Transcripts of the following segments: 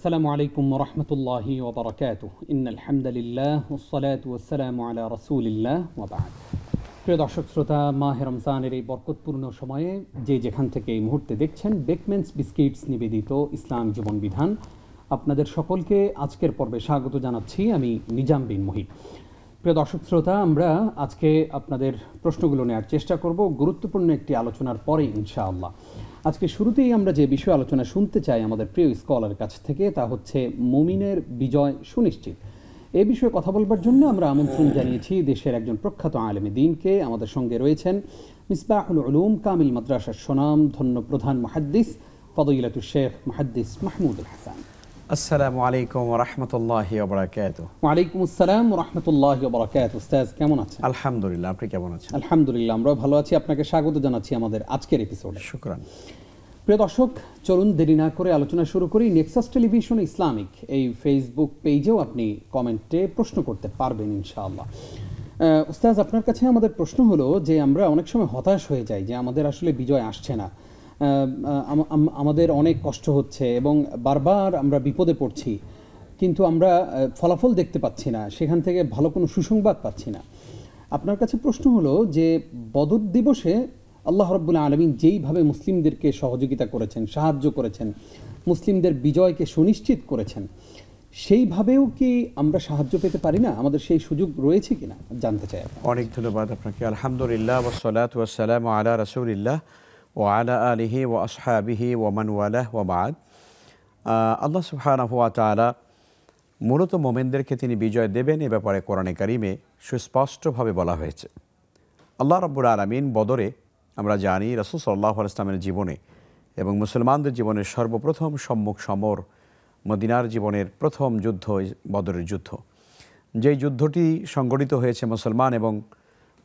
আসসালামু আলাইকুম ওয়া রাহমাতুল্লাহি ওয়া বারাকাতুহু ইন্নাল হামদালিল্লাহ ওয়াস সালাতু ওয়াস সালামু আলা রাসূলিল্লাহ ওয়া বা'দ। প্রিয় দর্শক শ্রোতা, মাহে রমজানের এই বরকতপূর্ণ সময়ে যে যেখান থেকে এই মুহূর্তে দেখছেন, বেকমেন্স বিস্কিটস নিবেদিত ইসলাম জীবন বিধান আপনাদের সকলকে আজকের পর্বে স্বাগত জানাচ্ছি। আমি নিজাম বিন মুহিব। প্রিয় দর্শক শ্রোতা, আমরা আজকে আপনাদের প্রশ্নগুলো নেওয়ার চেষ্টা করব গুরুত্বপূর্ণ একটি আলোচনার পরে ইনশাআল্লাহ। আজকে শুরুতেই আমরা যে বিষয় আলোচনা শুনতে চাই আমাদের প্রিয় স্কলারের কাছ থেকে, তা হচ্ছে মুমিনের বিজয় সুনিশ্চিত। এই বিষয়ে কথা বলবার জন্য আমরা আমন্ত্রণ জানিয়েছি দেশের একজন প্রখ্যাত আলেমে দ্বীনকে। আমাদের সঙ্গে রয়েছেন মিসবাহুল উলুম কামিল মাদ্রাসার সুনাম ধন্য প্রধান মুহাদ্দিস ফদিলাতুশ শেখ মুহাদ্দিস মাহমুদুল হাসান। আসসালামু আলাইকুম ওয়া রাহমাতুল্লাহি ওয়া বারাকাতুহু। ওয়া আলাইকুম আসসালাম ওয়া রাহমাতুল্লাহি ওয়া বারাকাতুহু। উস্তাদ কেমন আছেন? আলহামদুলিল্লাহ, আপনি কেমন আছেন? আলহামদুলিল্লাহ, আমরাও ভালো আছি। আপনাকে স্বাগত জানাচ্ছি আমাদের আজকের এপিসোডে। শুকরান। প্রিয় দর্শক, চলুন দেরি না করে আলোচনা শুরু করি। নেক্সাস টেলিভিশন ইসলামিক এই ফেসবুক পেজেও আপনি কমেন্টে প্রশ্ন করতে পারবেন ইনশাআল্লাহ। উস্তাদ, আপনার কাছে আমাদের প্রশ্ন হলো যে আমরা অনেক সময় হতাশ হয়ে যাই যে আমাদের আসলে বিজয় আসছে না, আমাদের অনেক কষ্ট হচ্ছে এবং বারবার আমরা বিপদে পড়ছি, কিন্তু আমরা ফলাফল দেখতে পাচ্ছি না, সেখান থেকে ভালো কোনো সুসংবাদ পাচ্ছি না। আপনার কাছে প্রশ্ন হলো যে বদর দিবসে আল্লাহ রাব্বুল আলামিন যেইভাবে মুসলিমদেরকে সহযোগিতা করেছেন, সাহায্য করেছেন, মুসলিমদের বিজয়কে সুনিশ্চিত করেছেন, সেইভাবেও কি আমরা সাহায্য পেতে পারি না? আমাদের সেই সুযোগ রয়েছে কিনা জানতে চাই। অনেক ধন্যবাদ আপনাকে। আলহামদুলিল্লাহ ওয়াস সালাতু ওয়াস সালামু আলা রাসূলিল্লাহ ওয়া আলা আলিহি ওয়া আসহাবিহি ওয়া মান ওয়ালাহ ওয়া বা'দ। আল্লাহ সুবহানাহু ওয়া তাআলা মূলত মুমিনদেরকে তিনি বিজয় দেবেন এ ব্যাপারে কোরআনে কারিমে সুস্পষ্টভাবে বলা হয়েছে। আল্লাহ রাব্বুল আলামিন বদরে, আমরা জানি রাসূল সাল্লাল্লাহু আলাইহি ওয়াসাল্লামের জীবনে এবং মুসলমানদের জীবনের সর্বপ্রথম সম্মুখ সমর, মদিনার জীবনের প্রথম যুদ্ধ বদরের যুদ্ধ। যেই যুদ্ধটি সংগঠিত হয়েছে মুসলমান এবং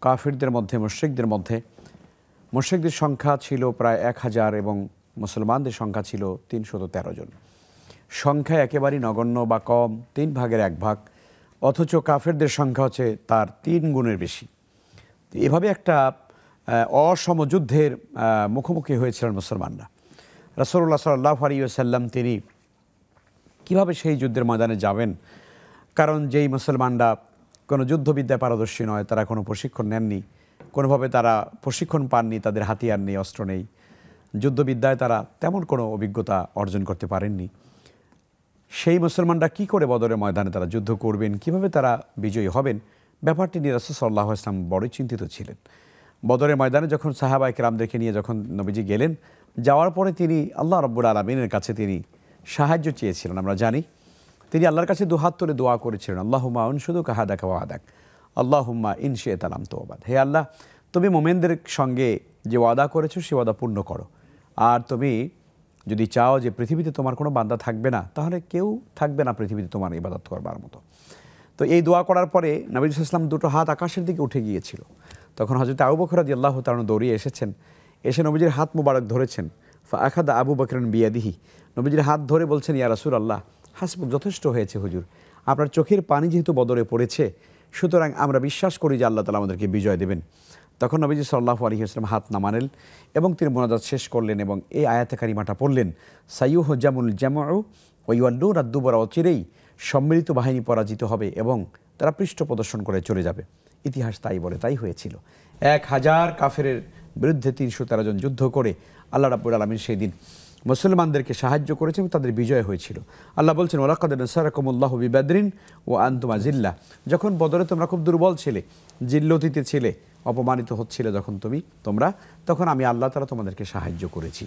কাফিরদের মধ্যে, মুশরিকদের মধ্যে। মুশরিকদের সংখ্যা ছিল প্রায় 1000 এবং মুসলমানদের সংখ্যা ছিল 313 জন। সংখ্যা একেবারেই নগণ্য বা কম, 3 ভাগের 1 ভাগ, অথচ কাফেরদের সংখ্যা হচ্ছে তার 3 গুণের বেশি। এভাবে একটা অসম যুদ্ধের মুখোমুখি হয়েছিলেন মুসলমানরা। রাসূলুল্লাহ সাল্লাল্লাহু আলাইহি ওয়াসাল্লাম তিনি কীভাবে সেই যুদ্ধের ময়দানে যাবেন? কারণ যেই মুসলমানরা কোনো যুদ্ধবিদ্যায় পারদর্শী নয়, তারা কোনো প্রশিক্ষণ নেননি, কোনোভাবে তারা প্রশিক্ষণ পাননি, তাদের হাতিয়ার নেই, অস্ত্র নেই, যুদ্ধবিদ্যায় তারা তেমন কোনো অভিজ্ঞতা অর্জন করতে পারেননি, সেই মুসলমানরা কি করে বদরের ময়দানে তারা যুদ্ধ করবেন, কিভাবে তারা বিজয়ী হবেন? ব্যাপারটি নিয়ে রাসূল সাল্লাল্লাহু আলাইহি ওয়াসাল্লাম বড়ই চিন্তিত ছিলেন। বদরের ময়দানে যখন সাহাবায়ে কেরামদেরকে নিয়ে যখন নবীজি গেলেন, যাওয়ার পরে তিনি আল্লাহ রাব্বুল আলামিনের কাছে তিনি সাহায্য চেয়েছিলেন। আমরা জানি তিনি আল্লাহর কাছে দুহাত তুলে দোয়া করেছিলেন, আল্লাহুম্মা আনশুদুকা হাদাকা ওয়া আদাক, আল্লাহুম্মা ইন শি'তা লাম তু'বাদ। হে আল্লাহ, তুমি মুমিনদের সঙ্গে যে ওয়াদা করেছো সে ওয়াদা পূর্ণ করো, আর তুমি যদি চাও যে পৃথিবীতে তোমার কোনো বান্দা থাকবে না, তাহলে কেউ থাকবে না পৃথিবীতে তোমার ইবাদত করবার মতো। তো এই দোয়া করার পরে নবী সাল্লাল্লাহু আলাইহি ওয়াসাল্লাম দুটো হাত আকাশের দিকে উঠে গিয়েছিল। তখন হযরত আবু বকর রাদিয়াল্লাহু তাআলা দৌড়িয়ে এসেছেন, এসে নবীজির হাত মুবারক ধরেছেন। ফাআখাযা আবু বকর বিয়াদিহি, নবীজির হাত ধরে বলছেন, ইয়া রাসূলুল্লাহ, হাসবুক, যথেষ্ট হয়েছে হুজুর, আপনার চোখের পানি যেহেতু বদরে পড়েছে, সুতরাং আমরা বিশ্বাস করি যে আল্লাহ তাআলা আমাদেরকে বিজয় দেবেন। তখন নবীজি সাল্লাল্লাহু আলাইহি ওয়াসাল্লাম হাত নামালেন এবং তিনি মোনাজাত শেষ করলেন এবং এই আয়াতে কারিমাটা পড়লেন, সাইয়ুহজামুল জামউ ওয়া ইউওয়াল্লুনা আদ-দুবুরা, অচিরেই সম্মিলিত বাহিনী পরাজিত হবে এবং তারা পৃষ্ঠ প্রদর্শন করে চলে যাবে। ইতিহাস তাই বলে, তাই হয়েছিল। 1000 কাফেরের বিরুদ্ধে 313 জন যুদ্ধ করে আল্লাহ রাব্বুল আলামিন সেই দিন মুসলমানদেরকে সাহায্য করেছেন, তাদের বিজয় হয়েছিল। আল্লাহ বলছেন, ওয়ালাকাদ নাসারাকুমুল্লাহু বিবাদরিন ওয়া আনতুম আযিল্লাহ, যখন বদরে তোমরা খুব দুর্বল ছিলে, জিল্লতিতে ছিলে, অপমানিত হচ্ছিলে যখন তোমরা, তখন আমি আল্লাহ তাআলা তোমাদেরকে সাহায্য করেছি।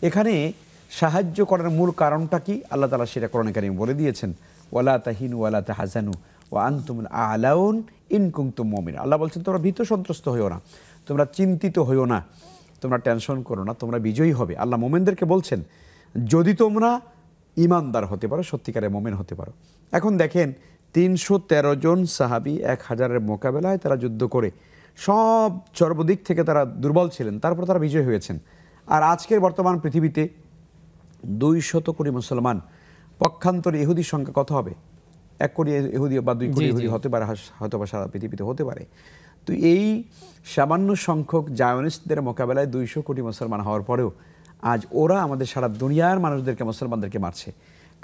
এখানে সাহায্য করার মূল কারণটা কি? আল্লাহ তাআলা সেটা কোরআনে কারিমে বলে দিয়েছেন, ওয়ালা তাহিনু ওয়ালা তাহজানু ওয়া আনতুমুল আ'লাউন ইন কুনতুম মুমিনিন। আল্লাহ বলছেন, তোমরা ভীত সন্ত্রস্ত হইও না, তোমরা চিন্তিত হইও না, তোমরা টেনশন করো না, তোমরা বিজয়ী হবে। আল্লাহ মোমেনদেরকে বলছেন, যদি তোমরা ইমানদার হতে পারো, সত্যিকারের মোমেন হতে পারো। এখন দেখেন, 313 জন সাহাবী 1000-এর মোকাবেলায় তারা যুদ্ধ করে সব সর্বদিক থেকে তারা দুর্বল ছিলেন, তারপর তারা বিজয় হয়েছেন। আর আজকের বর্তমান পৃথিবীতে 200 কোটি মুসলমান, পক্ষান্তরে ইহুদির সংখ্যা কত হবে? 1 কোটি ইহুদি বা 2 কোটি ইহুদি হতে পারে, হয়তো বা সারা পৃথিবীতে হতে পারে। তো এই সামান্য সংখ্যক জায়নিস্টদের মোকাবেলায় 200 কোটি মুসলমান হওয়ার পরেও আজ ওরা আমাদের সারা দুনিয়ার মানুষদেরকে, মুসলমানদেরকে মারছে।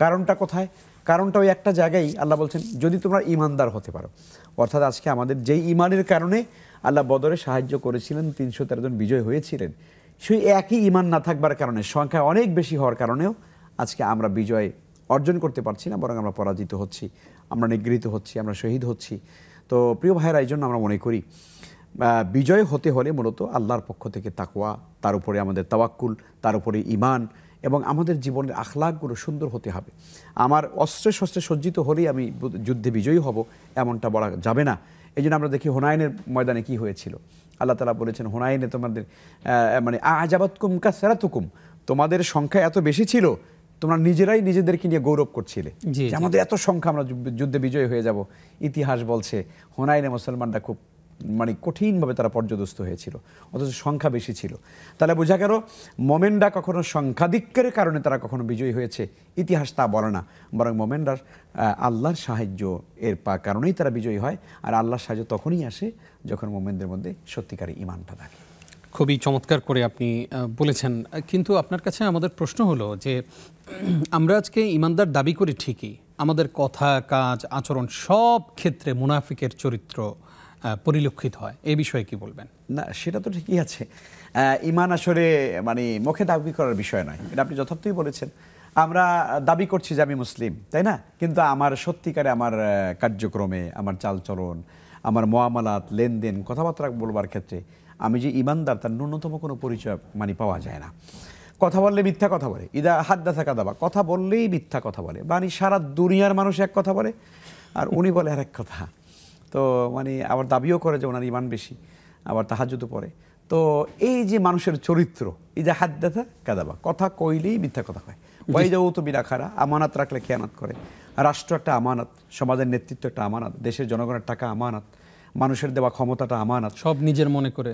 কারণটা কোথায়? কারণটা ওই একটা জায়গায় আল্লাহ বলছেন যদি তোমরা ইমানদার হতে পারো। অর্থাৎ আজকে আমাদের যেই ইমানের কারণে আল্লাহ বদরে সাহায্য করেছিলেন, 313 জন বিজয় হয়েছিলেন, সেই একই ইমান না থাকবার কারণে, সংখ্যা অনেক বেশি হওয়ার কারণেও আজকে আমরা বিজয় অর্জন করতে পারছি না, বরং আমরা পরাজিত হচ্ছি, আমরা নিগৃহীত হচ্ছি, আমরা শহীদ হচ্ছি। তো প্রিয় ভাইয়েরা, এই জন্য আমরা মনে করি বিজয় হতে হলে মূলত আল্লাহর পক্ষ থেকে তাকওয়া, তার উপরে আমাদের তাওয়াক্কুল, তার উপরে ঈমান এবং আমাদের জীবনের আখলাকগুলো সুন্দর হতে হবে। আমার অস্ত্রে শস্ত্রে সজ্জিত হলেই আমি যুদ্ধে বিজয়ী হব, এমনটা বলা যাবে না। এই জন্য আমরা দেখি হুনাইনের ময়দানে কি হয়েছিল। আল্লাহ তাআলা বলেছেন, হুনাইনে তোমাদের মানে আজাবাতকুম কাসরাতুকুম, তোমাদের সংখ্যা এত বেশি ছিল, তোমরা নিজেরাই নিজেদেরকে নিয়ে গৌরব করছিলে যে আমাদের এত সংখ্যা, আমরা যুদ্ধে বিজয় হয়ে যাব। ইতিহাস বলছে হুনাইনে মুসলমানরা খুব মানে কঠিনভাবে তারা পর্যদস্ত হয়েছিল, অথচ সংখ্যা বেশি ছিল। তাহলে বোঝা গেল মোমেনরা কখনো সংখ্যাধিক্যের কারণে তারা কখনো বিজয়ী হয়েছে, ইতিহাস তা বলে না, বরং মোমেনরা আল্লাহর সাহায্য এর কারণেই তারা বিজয়ী হয়। আর আল্লাহর সাহায্য তখনই আসে যখন মোমেনদের মধ্যে সত্যিকারের ঈমানটা থাকে। খুবই চমৎকার করে আপনি বলেছেন। কিন্তু আপনার কাছে আমাদের প্রশ্ন হলো যে আমরা আজকে ঈমানদার দাবি করি ঠিকই, আমাদের কথা, কাজ, আচরণ সব ক্ষেত্রে মুনাফিকের চরিত্র পরিলক্ষিত হয়, এই বিষয়ে কি বলবেন? না, সেটা তো ঠিকই আছে। ঈমান আসলে মানে মুখে দাবি করার বিষয় নয়, এটা আপনি যথার্থই বলেছেন। আমরা দাবি করছি যে আমি মুসলিম, তাই না? কিন্তু আমার সত্যিকারে আমার কার্যক্রমে, আমার চালচলন, আমার মুআমালাত, লেনদেন, কথাবার্তা বলবার ক্ষেত্রে আমি যে ঈমানদার তার ন্যূনতম কোনো পরিচয় মানে পাওয়া যায় না। কথা বললে মিথ্যা কথা বলে, ইদা হাদ্দাসা কাযাবা, কথা বললেই মিথ্যা কথা বলে, মানে সারা দুনিয়ার মানুষ এক কথা বলে আর উনি বলে আর এক কথা। তো মানে আবার দাবিও করে যে ওনার ঈমান বেশি, আবার তাহাজ্জুদও পড়ে। তো এই যে মানুষের চরিত্র, ইদা হাদ্দাসা কাযাবা, কথা কইলেই মিথ্যা কথা কয়, ওয়াইদাউ তু বিরাখারা, আমানত রাখলে খেয়ানত করে। রাষ্ট্র একটা আমানত, সমাজের নেতৃত্ব একটা আমানত, দেশের জনগণের টাকা আমানত, মানুষের দেওয়া ক্ষমতাটা আমানত, সব নিজের মনে করে,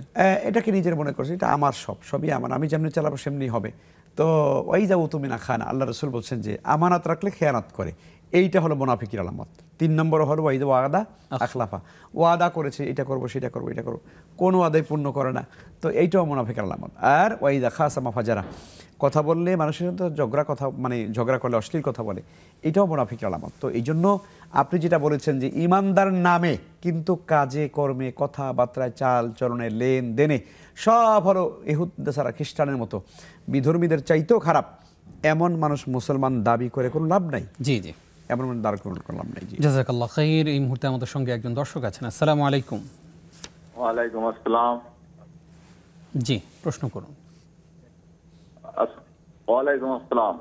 এটাকে নিজের মনে করছে এটা আমার, সবই আমার, আমি যেমনি চালাবো সেমনি হবে। তো ওই যাবো তুমি না খানা, আল্লাহ রসুল বলছেন যে আমানত রাখলে খেয়ানত করে, এইটা হলো মুনাফিকের আলামত। 3 নম্বর হলো ওয়াইদা ওয়াদা আখলাফা, ওয়াদা করেছে এটা করবো সেটা করবো এটা করবো, কোনো আদায় পূর্ণ করে না, তো এইটাও মুনাফিকের আলামত। আর ওয়াইদা খাসামা ফাজারা, কথা বললে মানুষের সাথে ঝগড়া করলে অশ্লীল কথা বলে, এটাও মুনাফিকের আলামত। তো এই জন্য আপনি যেটা বলেছেন যে ইমানদার নামে কিন্তু কাজে কর্মে, কথাবার্তায়, চাল চলনে, লেনদেনে সব হলো ইহুদ নাসারা খ্রিস্টানের মতো, বিধর্মীদের চাইতেও খারাপ, এমন মানুষ মুসলমান দাবি করে কোনো লাভ নাই। জি জি, এমন দাবি করে কোনো লাভ নাই। জি, জাযাকাল্লাহ খাইর। এই মুহূর্তে আমাদের সঙ্গে একজন দর্শক আছেন। আসসালামু আলাইকুম। ওয়ালাইকুম আসসালাম। জি, প্রশ্ন করুন। ওয়ালাইকুম আসসালাম।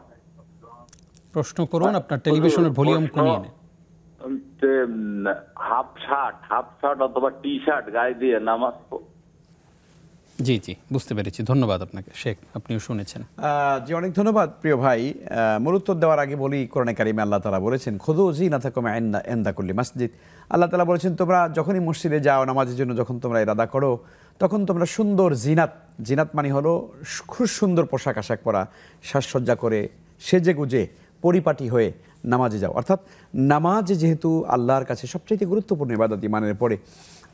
প্রশ্ন করুন, আপনার টেলিভিশনের ভলিউম কমিয়ে নেন। হাফ শার্ট অথবা টি শার্ট গায়ে দিয়ে নামাজ। জি জি, বুঝতে পেরেছি, ধন্যবাদ আপনাকে। শেখ, আপনিও শুনেছেন। জি, অনেক ধন্যবাদ প্রিয় ভাই। মূল উত্তর দেওয়ার আগে বলি, কোরআনে কারিমে আল্লাহ তাআলা বলেছেন খুযু যিনাতাকুম ইনদা কুল্লি মাসজিদ। আল্লাহ তাআলা বলেছেন তোমরা যখনই মসজিদে যাও নামাজের জন্য, যখন তোমরা ইরাদা করো, তখন তোমরা সুন্দর জিনাত মানে হলো খুব সুন্দর পোশাক আশাক পরা, সাজসজ্জা করে, সেজে গুজে, পরিপাটি হয়ে নামাজে যাও। অর্থাৎ নামাজ যেহেতু আল্লাহর কাছে সবচেয়ে গুরুত্বপূর্ণ ইবাদত ঈমানের পরে,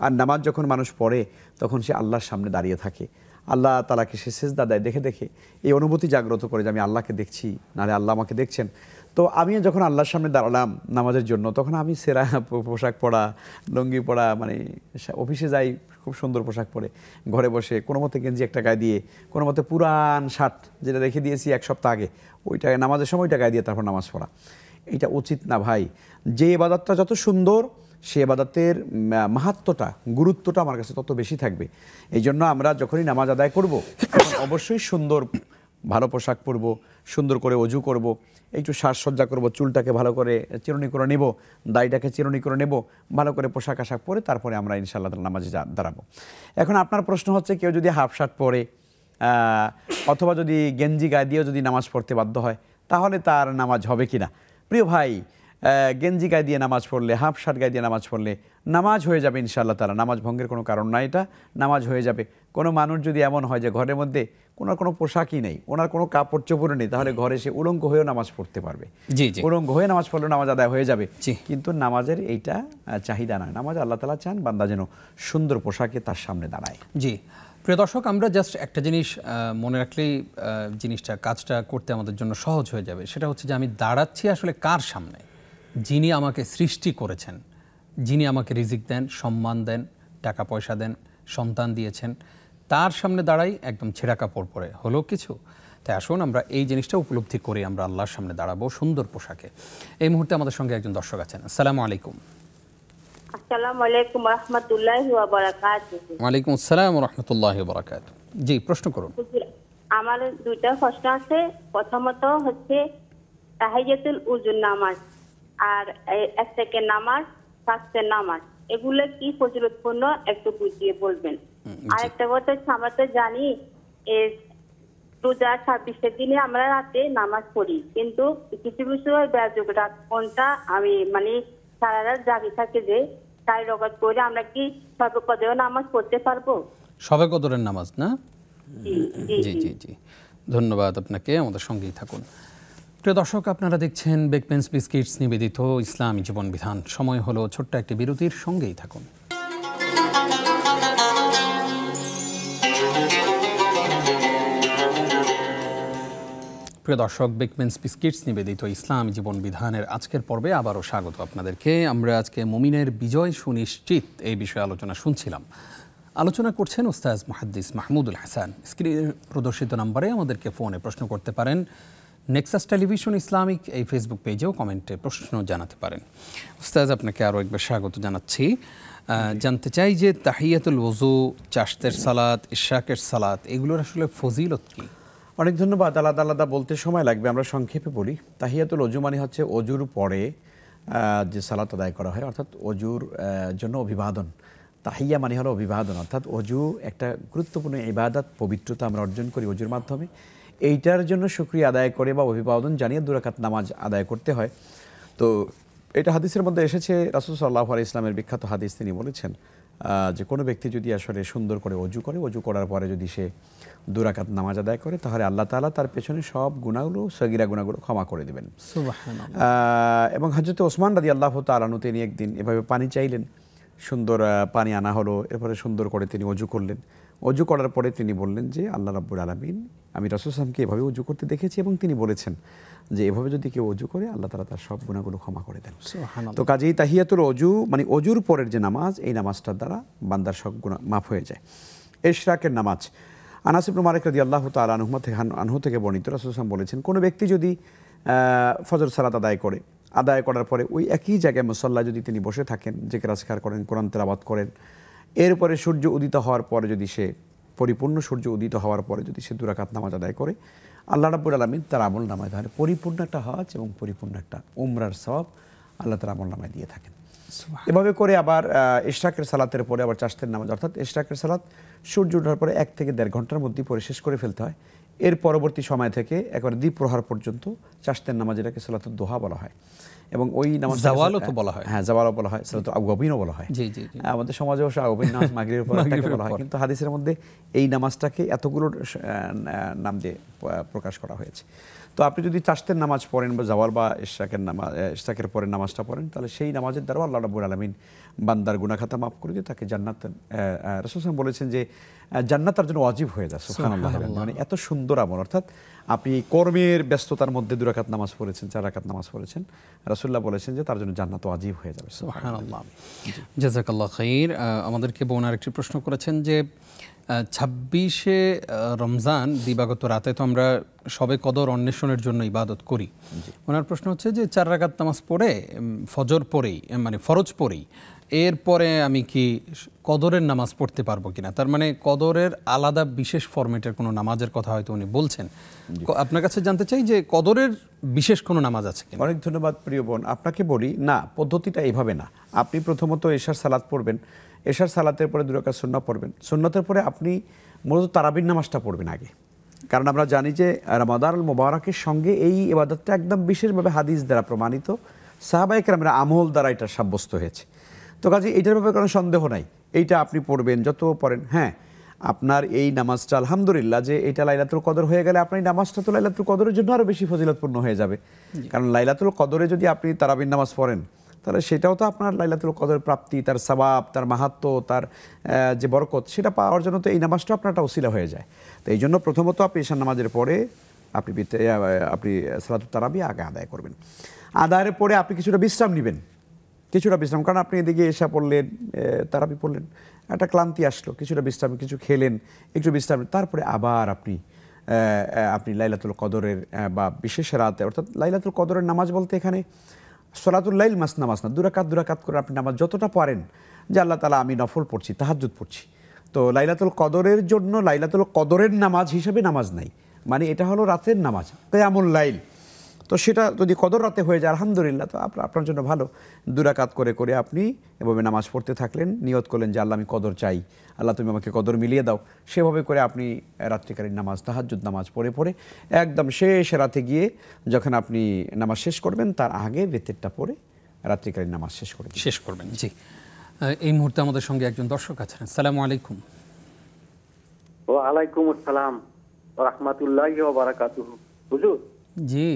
আর নামাজ যখন মানুষ পড়ে তখন সে আল্লাহর সামনে দাঁড়িয়ে থাকে, আল্লাহ তাআলাকে সে সিজদা দেয়, দেখে দেখে এই অনুভূতি জাগ্রত করে যে আমি আল্লাহকে দেখছি, নাহলে আল্লাহ আমাকে দেখছেন। তো আমিও যখন আল্লাহর সামনে দাঁড়ালাম নামাজের জন্য, তখন আমি সেরা পোশাক পরা, লুঙ্গি পরা, মানে অফিসে যাই খুব সুন্দর পোশাক পরে, ঘরে বসে কোনো মতে গেঞ্জি একটা গায়ে দিয়ে, কোনো মতে পুরান শার্ট যেটা রেখে দিয়েছি 1 সপ্তাহ আগে, ওইটা নামাজের সময়টা গায়ে দিয়ে তারপর নামাজ পড়া, এটা উচিত না ভাই। যে ইবাদতটা যত সুন্দর, সে ইবাদতের মাহাত্ম্যটা, গুরুত্বটা আমার কাছে তত বেশি থাকবে। এই জন্য আমরা যখনই নামাজ আদায় করব, তখন অবশ্যই সুন্দর ভালো পোশাক পরবো, সুন্দর করে অজু করব, একটু সাজসজ্জা করব, চুলটাকে ভালো করে চিরুনি করে নেব, দাড়িটাকে চিরুনি করে নেব, ভালো করে পোশাক আশাক পরে তারপরে আমরা ইনশাআল্লাহ নামাজে দাঁড়াবো। এখন আপনার প্রশ্ন হচ্ছে, কেউ যদি হাফ শার্ট পরে অথবা যদি গেঞ্জি গায়ে দিয়েও যদি নামাজ পড়তে বাধ্য হয়, তাহলে তার নামাজ হবে কি না? প্রিয় ভাই, গেঞ্জি গায়ে দিয়ে নামাজ পড়লে, হাফ শার্ট গায়ে দিয়ে নামাজ পড়লে নামাজ হয়ে যাবে ইনশাআল্লাহ তাআলা, নামাজ ভঙ্গের কোনো কারণ নাই, এটা নামাজ হয়ে যাবে। কোনো মানুষ যদি এমন হয় যে ঘরের মধ্যে কোনো পোশাকই নেই, ওনার কোনো কাপড় চোপড় নেই, তাহলে ঘরে সে উলঙ্গ হয়েও নামাজ পড়তে পারবে। জি জি, উলঙ্গ হয়ে নামাজ পড়লেও নামাজ আদায় হয়ে যাবে। কিন্তু নামাজের এইটা চাহিদা নয়, নামাজ আল্লাহ তাআলা চান বান্দা যেন সুন্দর পোশাকে তার সামনে দাঁড়ায়। জি, প্রিয় দর্শক, আমরা জাস্ট একটা জিনিস মনে রাখলেই জিনিসটা কাজটা করতে আমাদের জন্য সহজ হয়ে যাবে। সেটা হচ্ছে যে আমি দাঁড়াচ্ছি আসলে কার সামনে? যিনি আমাকে সৃষ্টি করেছেন, যিনি আমাকে রিজিক দেন, সম্মান দেন, টাকা পয়সা দেন, সন্তান দিয়েছেন, তার সামনে দাঁড়াই একদম ছেঁড়া কাপড় পরে। হলো কিছু? তাই আসুন আমরা এই জিনিসটা উপলব্ধি করে আমরা আল্লাহর সামনে দাঁড়াবো সুন্দর পোশাকে। এই মুহূর্তে আমাদের সঙ্গে একজন দর্শক আছেন। আসসালামু আলাইকুম। আসসালামু আলাইকুম ওয়া রাহমাতুল্লাহি ওয়া বারাকাতুহু। ওয়ালাইকুম আসসালাম ওয়া রাহমাতুল্লাহি ওয়া বারাকাতুহু। জি, প্রশ্ন করুন। আমার দুইটা প্রশ্ন আছে। প্রথমত হচ্ছে তাহিয়াতুল উযুর নামাজ আর ইস্তেকের নামাজ, সাজদের নামাজ, এগুলো কি ফজিলতপূর্ণ একটু বুঝিয়ে বলবেন। আর একটা কথা হচ্ছে, আমরা তো জানি রোজার 26 দিনে আমরা রাতে নামাজ পড়ি, কিন্তু কিছু কিছু রাত কোনটা আমি সারা রাত জাগি থাকে যে 4 রাকাত করে আমরা কি সবে কদরের নামাজ পড়তে পারবো? সবে কদরের নামাজ না? জি জি জি জি, ধন্যবাদ আপনাকে। আমাদের সঙ্গেই থাকুন। প্রিয় দর্শক, আপনারা দেখছেন বেকপেন্স বিস্কিটস নিবেদিত ইসলামী জীবন বিধান। সময় হলো ছোট্ট একটি বিরতির, সঙ্গেই থাকুন। প্রিয় দর্শক, বেকপেন্স বিস্কিটস নিবেদিত ইসলামী জীবন বিধানের আজকের পর্বে আবারও স্বাগত আপনাদেরকে। আমরা আজকে মুমিনের বিজয় সুনিশ্চিত এই বিষয়ে আলোচনা শুনছিলাম। আলোচনা করছেন উস্তাজ মুহাদ্দিস মাহমুদুল হাসান। স্ক্রিনে প্রদর্শিত নাম্বারে আমাদেরকে ফোনে প্রশ্ন করতে পারেন। নেক্সাস টেলিভিশন ইসলামিক এই ফেসবুক পেজেও কমেন্টে প্রশ্ন জানাতে পারেন। উস্তাজ, আপনাকে আরও একবার স্বাগত জানাচ্ছি। জানতে চাই যে তাহিয়াতুল ওযু, চাশতের সালাত, ইশরাকের সালাত, এগুলোর আসলে ফজিলত কি? অনেক ধন্যবাদ। আলাদা আলাদা বলতে সময় লাগবে, আমরা সংক্ষেপে বলি। তাহিয়াতুল ওযু মানে হচ্ছে অজুর পরে যে সালাত আদায় করা হয়, অর্থাৎ অজুর জন্য অভিবাদন। তাহিয়া মানে হলো অভিবাদন, অর্থাৎ অজু একটা গুরুত্বপূর্ণ ইবাদত, পবিত্রতা আমরা অর্জন করি অজুর মাধ্যমে। এইটার জন্য শুকরিয়া আদায় করে বা অভিবাদন জানিয়ে 2 রাকাত নামাজ আদায় করতে হয়। তো এটা হাদিসের মধ্যে এসেছে। রাসূল সাল্লাল্লাহু আলাইহি ইসলামের বিখ্যাত হাদিস, তিনি বলেছেন যে কোনো ব্যক্তি যদি আসলে সুন্দর করে অজু করে, অজু করার পরে যদি সে 2 রাকাত নামাজ আদায় করে, তাহলে আল্লাহ তাআলা তার পেছনে সব গুনাহগুলো, সগীরা গুনাহগুলো ক্ষমা করে দিবেন। সুবহানাল্লাহ। এবং হযরত ওসমান রাদিয়াল্লাহু তাআলা আনহু, তিনি একদিন এভাবে পানি চাইলেন, সুন্দর পানি আনা হলো, এরপরে সুন্দর করে তিনি অজু করলেন। অজু করার পরে তিনি বললেন যে আল্লাহ রাব্বুল আলামিন, আমি রাসূল সাল্লাল্লাহু আলাইহি ওয়াসাল্লামকে এভাবে অজু করতে দেখেছি এবং তিনি বলেছেন যে এভাবে যদি কেউ অজু করে আল্লাহ তাআলা তার সব গুনাহগুলো ক্ষমা করে দেন। তো কাজেই তাহিয়াতুল ওযু মানে অজুর পরের যে নামাজ, এই নামাজটার দ্বারা বান্দার সব গুনাহ মাফ হয়ে যায়। ইশরাকের নামাজ, আনাস ইবনে মালিক রাদিয়াল্লাহু তাআলা আনহু থেকে বর্ণিত, রাসূল সাল্লাল্লাহু আলাইহি ওয়াসাল্লাম বলেছেন, কোনো ব্যক্তি যদি ফজর সালাত আদায় করার পরে ওই একই জায়গায় মুসাল্লায় যদি তিনি বসে থাকেন, জিকির আজকার করেন, কোরআন তেলাওয়াত করেন, এরপরে সূর্য উদিত হওয়ার পরে যদি সে পরিপূর্ণ সূর্য উদিত হওয়ার পরে যদি সে 2 রাকাত নামাজ আদায় করে, আল্লাহ রাব্বুল আলামিন তার আমল নামায় তাহলে পরিপূর্ণ একটা হজ এবং পরিপূর্ণ একটা উমরার সওয়াব আল্লাহ তার আমল নামায় দিয়ে থাকেন। এভাবে করে আবার ইশরাকের সালাতের পরে আবার চাশতের নামাজ, অর্থাৎ ইশরাকের সালাত সূর্য ওঠার পরে 1 থেকে 1.5 ঘন্টার মধ্যে পরে শেষ করে ফেলতে হয়। এর পরবর্তী সময় থেকে একবার দ্বীপ প্রহার পর্যন্ত চাশতের নামাজ, এটাকে সালাতুদ দোহা বলা হয়। এবং ওই নামাজ জাওয়ালও তো বলা হয়। হ্যাঁ, জাওয়ালও বলা হয়, সালাতুল আওয়াবিনও বলা হয়। জি জি, আমাদের সমাজে অবশ্য আওয়াবিন নামাজ মাগরিবের পর এটাকে বলা হয়, কিন্তু হাদিসের মধ্যে এই নামাজটাকে এতগুলো নাম দিয়ে প্রকাশ করা হয়েছে। তো আপনি যদি চাশতের নামাজ পড়েন বা জাওয়াল বা ইশরাকের পরের নামাজটা পড়েন, তাহলে সেই নামাজের দ্বারা আল্লাহ রাব্বুল আলামিন বান্দার গুনাহ খাতা মাফ করে দিয়ে তাকে জান্নাত, রাসূল সাল্লাল্লাহু আলাইহি ওয়াসাল্লাম বলেছেন যে জান্নাত তার জন্য ওয়াজিব হয়ে যায়। সুবহানাল্লাহ। মানে এত সুন্দর আমল, অর্থাৎ আপনি কর্মের ব্যস্ততার মধ্যে 2 রাকাত নামাজ পড়েছেন, 4 রাকাত নামাজ পড়েছেন, রাসূলুল্লাহ বলেছেন যে তার জন্য জান্নাত ওয়াজিব হয়ে যাবে। সুবহানাল্লাহ। জাযাকাল্লাহ খাইর। আমাদেরকে বোন আরেকটি প্রশ্ন করেছেন যে 26শে রমজান দিবাগত রাতে তো আমরা সবে কদর অন্বেষণের জন্য ইবাদত করি। ওনার প্রশ্ন হচ্ছে যে 4 রাকাত নামাজ পড়ে ফজর পড়েই, মানে ফরজ পড়েই, এরপরে আমি কি কদরের নামাজ পড়তে পারবো কিনা? তার মানে কদরের আলাদা বিশেষ ফরম্যাটের কোনো নামাজের কথা হয়তো উনি বলছেন। আপনার কাছে জানতে চাই যে কদরের বিশেষ কোনো নামাজ আছে কিনা? অনেক ধন্যবাদ প্রিয় বোন। আপনাকে বলি, না, পদ্ধতিটা এইভাবে না। আপনি প্রথমত এশার সালাত পড়বেন, এশার সালাতের পরে 2 রাকাত সুন্নাত পড়বেন, সুন্নাতের পরে আপনি মূলত তারাবির নামাজটা পড়বেন আগে। কারণ আমরা জানি যে রমাদানুল মুবারাকের সঙ্গে এই ইবাদতটা একদম বিশেষভাবে হাদিস দ্বারা প্রমাণিত, সাহাবায়ে কেরামের আমল দ্বারা এটা সাব্যস্ত হয়েছে। তো কাজে এইটার ব্যাপারে কোনো সন্দেহ নাই, এইটা আপনি পড়বেন, যত পড়েন। হ্যাঁ, আপনার এই নামাজটা আলহামদুলিল্লাহ যে এটা লাইলাতুল কদর হয়ে গেলে আপনার এই নামাজটা তো লাইলাতুল কদরের জন্য আরও বেশি ফজিলতপূর্ণ হয়ে যাবে। কারণ লাইলাতুল কদরে যদি আপনি তারাবির নামাজ পড়েন, তাহলে সেটাও তো আপনার লাইলাতুল কদর প্রাপ্তি, তার সওয়াব, তার মাহাত্ম্য, তার যে বরকত, সেটা পাওয়ার জন্য তো এই নামাজটা আপনার একটা ওসিলা হয়ে যায়। তো এই জন্য প্রথমত আপনি ঈশান নামাজের পরে আপনি সালাতুত তারাবিহ আগে আদায় করবেন। আদায়ের পরে আপনি কিছুটা বিশ্রাম নেবেন, কারণ আপনি এদিকে এশা পড়লেন, তারাবি পড়লেন, একটা ক্লান্তি আসলো, কিছুটা বিশ্রাম, কিছু খেলেন, একটু বিশ্রাম, তারপরে আবার আপনি লাইলাতুল কদরের বা বিশেষ রাতে, অর্থাৎ লাইলাতুল কদরের নামাজ বলতে এখানে সলাতুল লাইল মাসনা মাসনা, দুরাকাত করে আপনি নামাজ যতটা পারেন, যে আল্লাহ তাআলা আমি নফল পড়ছি, তাহাজ্জুদ পড়ছি। তো লাইলাতুল কদরের জন্য লাইলাতুল কদরের নামাজ হিসেবে নামাজ নাই, মানে এটা হলো রাতের নামাজ, কিয়ামুল লাইল। তো সেটা যদি কদর রাতে হয়ে যায় আলহামদুলিল্লাহ, তো আপনার জন্য ভালো। দুরাকাত করে আপনি এভাবে নামাজ পড়তে থাকলেন, নিয়ত করলেন যে আল্লাহ আমি কদর চাই, আল্লাহ তুমি আমাকে কদর মিলিয়ে দাও। সেভাবে করে আপনি রাত্রিকালীন নামাজ, তাহাজ্জুদ নামাজ পড়ে একদম শেষ রাতে গিয়ে যখন আপনি নামাজ শেষ করবেন, তার আগে বেতেরটা পড়ে রাত্রিকালীন নামাজ শেষ করবেন। জি, এই মুহূর্তে আমাদের সঙ্গে একজন দর্শক আছেন। আসসালামু আলাইকুম। ওয়া আলাইকুম আসসালাম ওয়া রাহমাতুল্লাহি ওয়া বারাকাতুহু। হুজুর। জি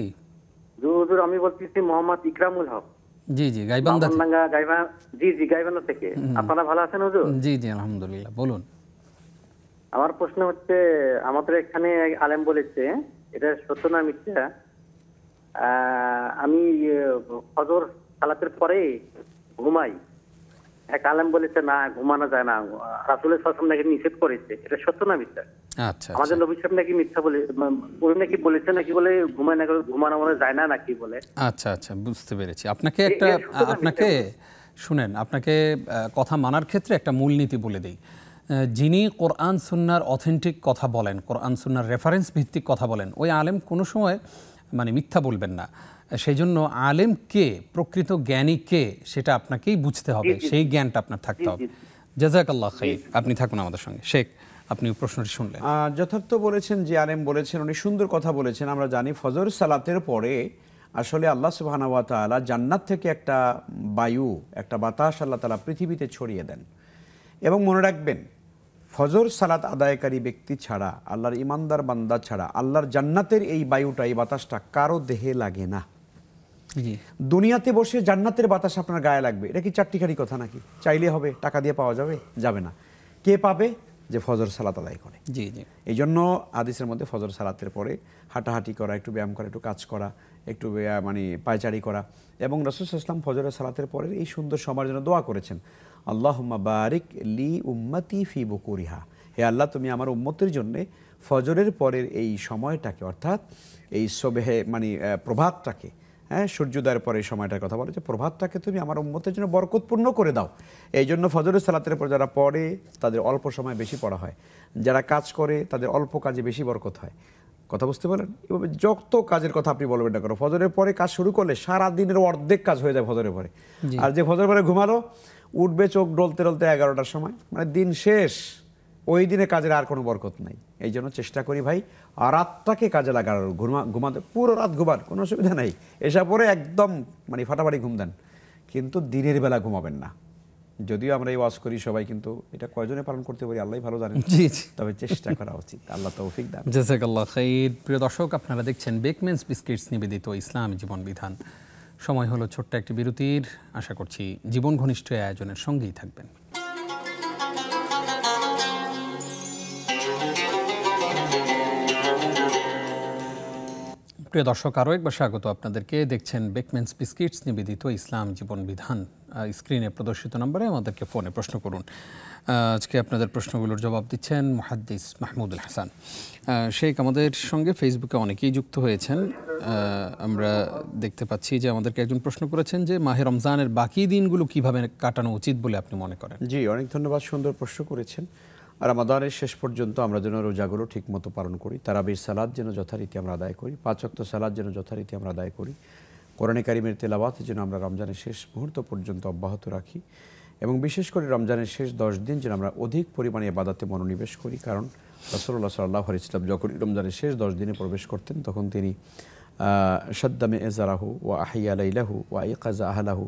হুজুর, আমি বলতেছি মোহাম্মদ ইকরামুল হক। জি গাইবান্ধা গাইবান্ধা থেকে। আপনারা ভালো আছেন হুজুর? জি আলহামদুলিল্লাহ, বলুন। আমার প্রশ্ন হচ্ছে, আমাদের এখানে আলেম বলেছে, এটা সত্য না মিথ্যা, আমি ফজর সালাতের পরে ঘুমাই। এক আলেম বলেছে না, ঘুমানো যায় না, রাসূলের সাল্লাল্লাহু আলাইহি ওয়াসাল্লাম নাকি নিষেধ করেছে, এটা সত্য না মিথ্যা? আচ্ছা, আমাদের নবী সাহেব নাকি মিথ্যা বলে, উনি নাকি বলেছে, নাকি বলে ঘুমানো যায় না নাকি বলে। আচ্ছা, বুঝতে পেরেছি। আপনাকে শুনেন, আপনাকে কথা মানার ক্ষেত্রে একটা মূলনীতি বলে দেই। যিনি কোরআন সুন্নাহর অথেন্টিক কথা বলেন, কোরআন সুন্নাহর রেফারেন্স ভিত্তিক কথা বলেন, ওই আলেম কোনো সময় মানে মিথ্যা বলবেন না। সেই জন্য আলেম কে, প্রকৃত জ্ঞানী কে, সেটা আপনাকেই বুঝতে হবে, সেই জ্ঞানটা আপনার থাকতে হবে। জাযাকাল্লাহ খাইর। আপনি থাকুন আমাদের সঙ্গে। শেখ, আপনি প্রশ্নটি শুনলেন। যথার্থ বলেছেন, যে আলেম বলেছেন উনি সুন্দর কথা বলেছেন। আমরা জানি ফজর সালাতের পরে আসলে আল্লাহ সুবহানাহু ওয়া তাআলা জান্নাত থেকে একটা বায়ু, একটা বাতাস আল্লাহ তাআলা পৃথিবীতে ছড়িয়ে দেন। এবং মনে রাখবেন, ফজর সালাত আদায়কারী ব্যক্তি ছাড়া, আল্লাহর ইমানদার বান্দা ছাড়া, আল্লাহর জান্নাতের এই বায়ুটা, এই বাতাসটা কারো দেহে লাগে না। দুনিয়াতে বসে জান্নাতের বাতাস আপনার গায়ে লাগবে, এটা কি চারটিখানি কথা নাকি? চাইলে হবে, টাকা দিয়ে পাওয়া যাবে না। কে পাবে? যে ফজর সালাত আদায় করে। এই জন্য হাদিসের মধ্যে ফজর সালাতের পরে হাঁটাহাঁটি করা, একটু ব্যায়াম করা, একটু কাজ করা, একটু মানে পায়চারি করা, এবং রাসূল সাল্লাল্লাহু আলাইহি ওয়াসাল্লাম ফজরের সালাতের পরে এই সুন্দর সময়ের জন্য দোয়া করেছেন, আল্লাহুম্মা বারিক লি উম্মতি ফি বুকুরিহা, হে আল্লাহ তুমি আমার উম্মতের জন্য ফজরের পরের এই সময়টাকে, অর্থাৎ এই সুবহে মানে প্রভাতটাকে, সূর্যোদয়ের পরে এই সময়টার কথা বলেছে, প্রভাতটাকে তুমি আমার উম্মতের জন্য বরকতপূর্ণ করে দাও। এই জন্য ফজরের সালাতের পর যারা পড়ে তাদের অল্প সময় বেশি পড়া হয়, যারা কাজ করে তাদের অল্প কাজে বেশি বরকত হয়। কথা বুঝতে পারলেন? এভাবে যত কাজের কথা আপনি বলবেন না কেন, ফজরের পরে কাজ শুরু করলে সারা দিনের অর্ধেক কাজ হয়ে যায় ফজরের পরে। আর যে ফজরের পরে ঘুমালো, উঠবে চোখ ডলতে 11টার সময়, মানে দিন শেষ, ওই দিনে কাজের আর কোনো বরকত নাই। এই জন্য চেষ্টা করি ভাই, রাতটাকে কাজে লাগানোর, ঘুমাতে পুরো রাত ঘুমান, কোনো অসুবিধা নাই, এসব পরে একদম মানে ফাটাফাটি ঘুম দেন, কিন্তু দিনের বেলা ঘুমাবেন না। যদিও আমরা এই ওয়াজ করি সবাই, কিন্তু এটা কয়জনে পালন করতে পারি আল্লাহই ভালো জানেন। তবে চেষ্টা করা উচিত। আল্লাহ তৌফিক দান। জাযাকাল্লাহ খাইর। প্রিয় দর্শক, আপনারা দেখছেন বেকমেন্স বিস্কিটস নিবেদিত ইসলামী জীবন বিধান। সময় হলো ছোট্ট একটি বিরতির। আশা করছি জীবন ঘনিষ্ঠ আয়োজনের সঙ্গেই থাকবেন। প্রিয় দর্শক, আরও একবার স্বাগত আপনাদেরকে। দেখছেন বেকমেন্স বিস্কিটস নিবেদিত ইসলাম জীবন বিধান। স্ক্রিনে প্রদর্শিত নম্বরে আমাদেরকে ফোনে প্রশ্ন করুন। আজকে আপনাদের প্রশ্নগুলোর জবাব দিচ্ছেন মুহাদ্দিস মাহমুদুল হাসান। শেখ, আমাদের সঙ্গে ফেসবুকে অনেকেই যুক্ত হয়েছেন। আমরা দেখতে পাচ্ছি যে আমাদেরকে একজন প্রশ্ন করেছেন যে মাহে রমজানের বাকি দিনগুলো কিভাবে কাটানো উচিত বলে আপনি মনে করেন? জি, অনেক ধন্যবাদ, সুন্দর প্রশ্ন করেছেন। আর রমাদানের শেষ পর্যন্ত আমরা যেন রোজাগুলো ঠিকমতো পালন করি, তারাবির সালাত যেন যথারীতি আমরা আদায় করি, 5 ওয়াক্ত সালাত যেন যথারীতি আমরা আদায় করি, কোরআনে কারিমের তেলাওয়াত যেন আমরা রমজানের শেষ মুহূর্ত পর্যন্ত অব্যাহত রাখি, এবং বিশেষ করে রমজানের শেষ 10 দিন যেন আমরা অধিক পরিমাণে ইবাদতে মনোনিবেশ করি। কারণ রাসূলুল্লাহ সাল্লাল্লাহু আলাইহি ওয়াসাল্লাম যখন রমজানের শেষ 10 দিনে প্রবেশ করতেন, তখন তিনি শাদ্দামে এজারাহু ওয়া আহিয়া লাইলাহু ওয়া ইকাজা আহলাহু,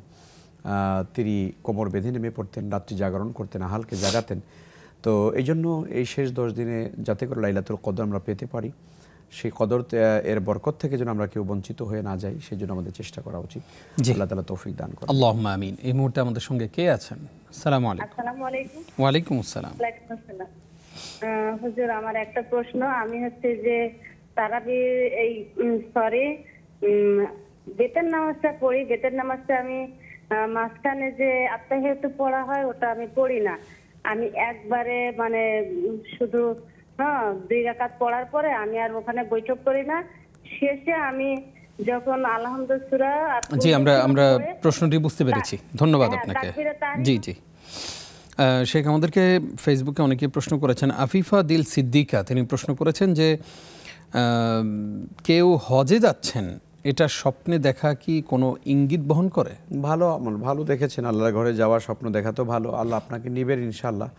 তিনি কোমর বেঁধে নেমে পড়তেন, রাত্রি জাগরণ করতেন, আহালকে জাগাতেন। তো এই জন্য এই শেষ 10 দিনে যাতে করে লাইলাতুল কদর আমরা পেতে পারি, সেই কদর এর বরকত থেকে যেন আমরা কেউ বঞ্চিত হয়ে না যাই, সেই জন্য আমাদের চেষ্টা করা উচিত। আল্লাহ তাআলা তৌফিক দান করুন। আল্লাহুম্মা আমিন। এই মুহূর্তে আমাদের সঙ্গে কে আছেন? আসসালামু আলাইকুম। আসসালামু আলাইকুম। ওয়ালাইকুম আসসালাম। ওয়ালাইকুম আসসালাম। হুজুর, আমার একটা প্রশ্ন। আমি হচ্ছে যে তারাবি বেতের নামাজটা পড়ি। বেতের নামাজটা আমি মাঝখানে যে আত্তাহিয়াতু পড়া হয় ওটা আমি পড়ি না। আমি একবারে মানে শুধু 2 রাকাত পড়ার পরে আমি আর ওখানে বৈঠক করি না। শেষে আমি যখন আলহামদুলিল্লাহ সূরা জি, আমরা প্রশ্নটি বুঝতে পেরেছি। ধন্যবাদ আপনাকে। জি জি, শেখ, আমাদেরকে ফেসবুকে অনেকে প্রশ্ন করেছেন। আফিফা দিল সিদ্দিকা তিনি প্রশ্ন করেছেন যে কেউ হজে যাচ্ছেন, এটা স্বপ্নে দেখা কি কোনো ইঙ্গিত বহন করে? ভালো আমল, ভালো দেখেছেন। আল্লাহর ঘরে যাওয়ার স্বপ্ন দেখা তো ভালো। আল্লাহ আপনাকে নেবেন ইনশাআল্লাহ,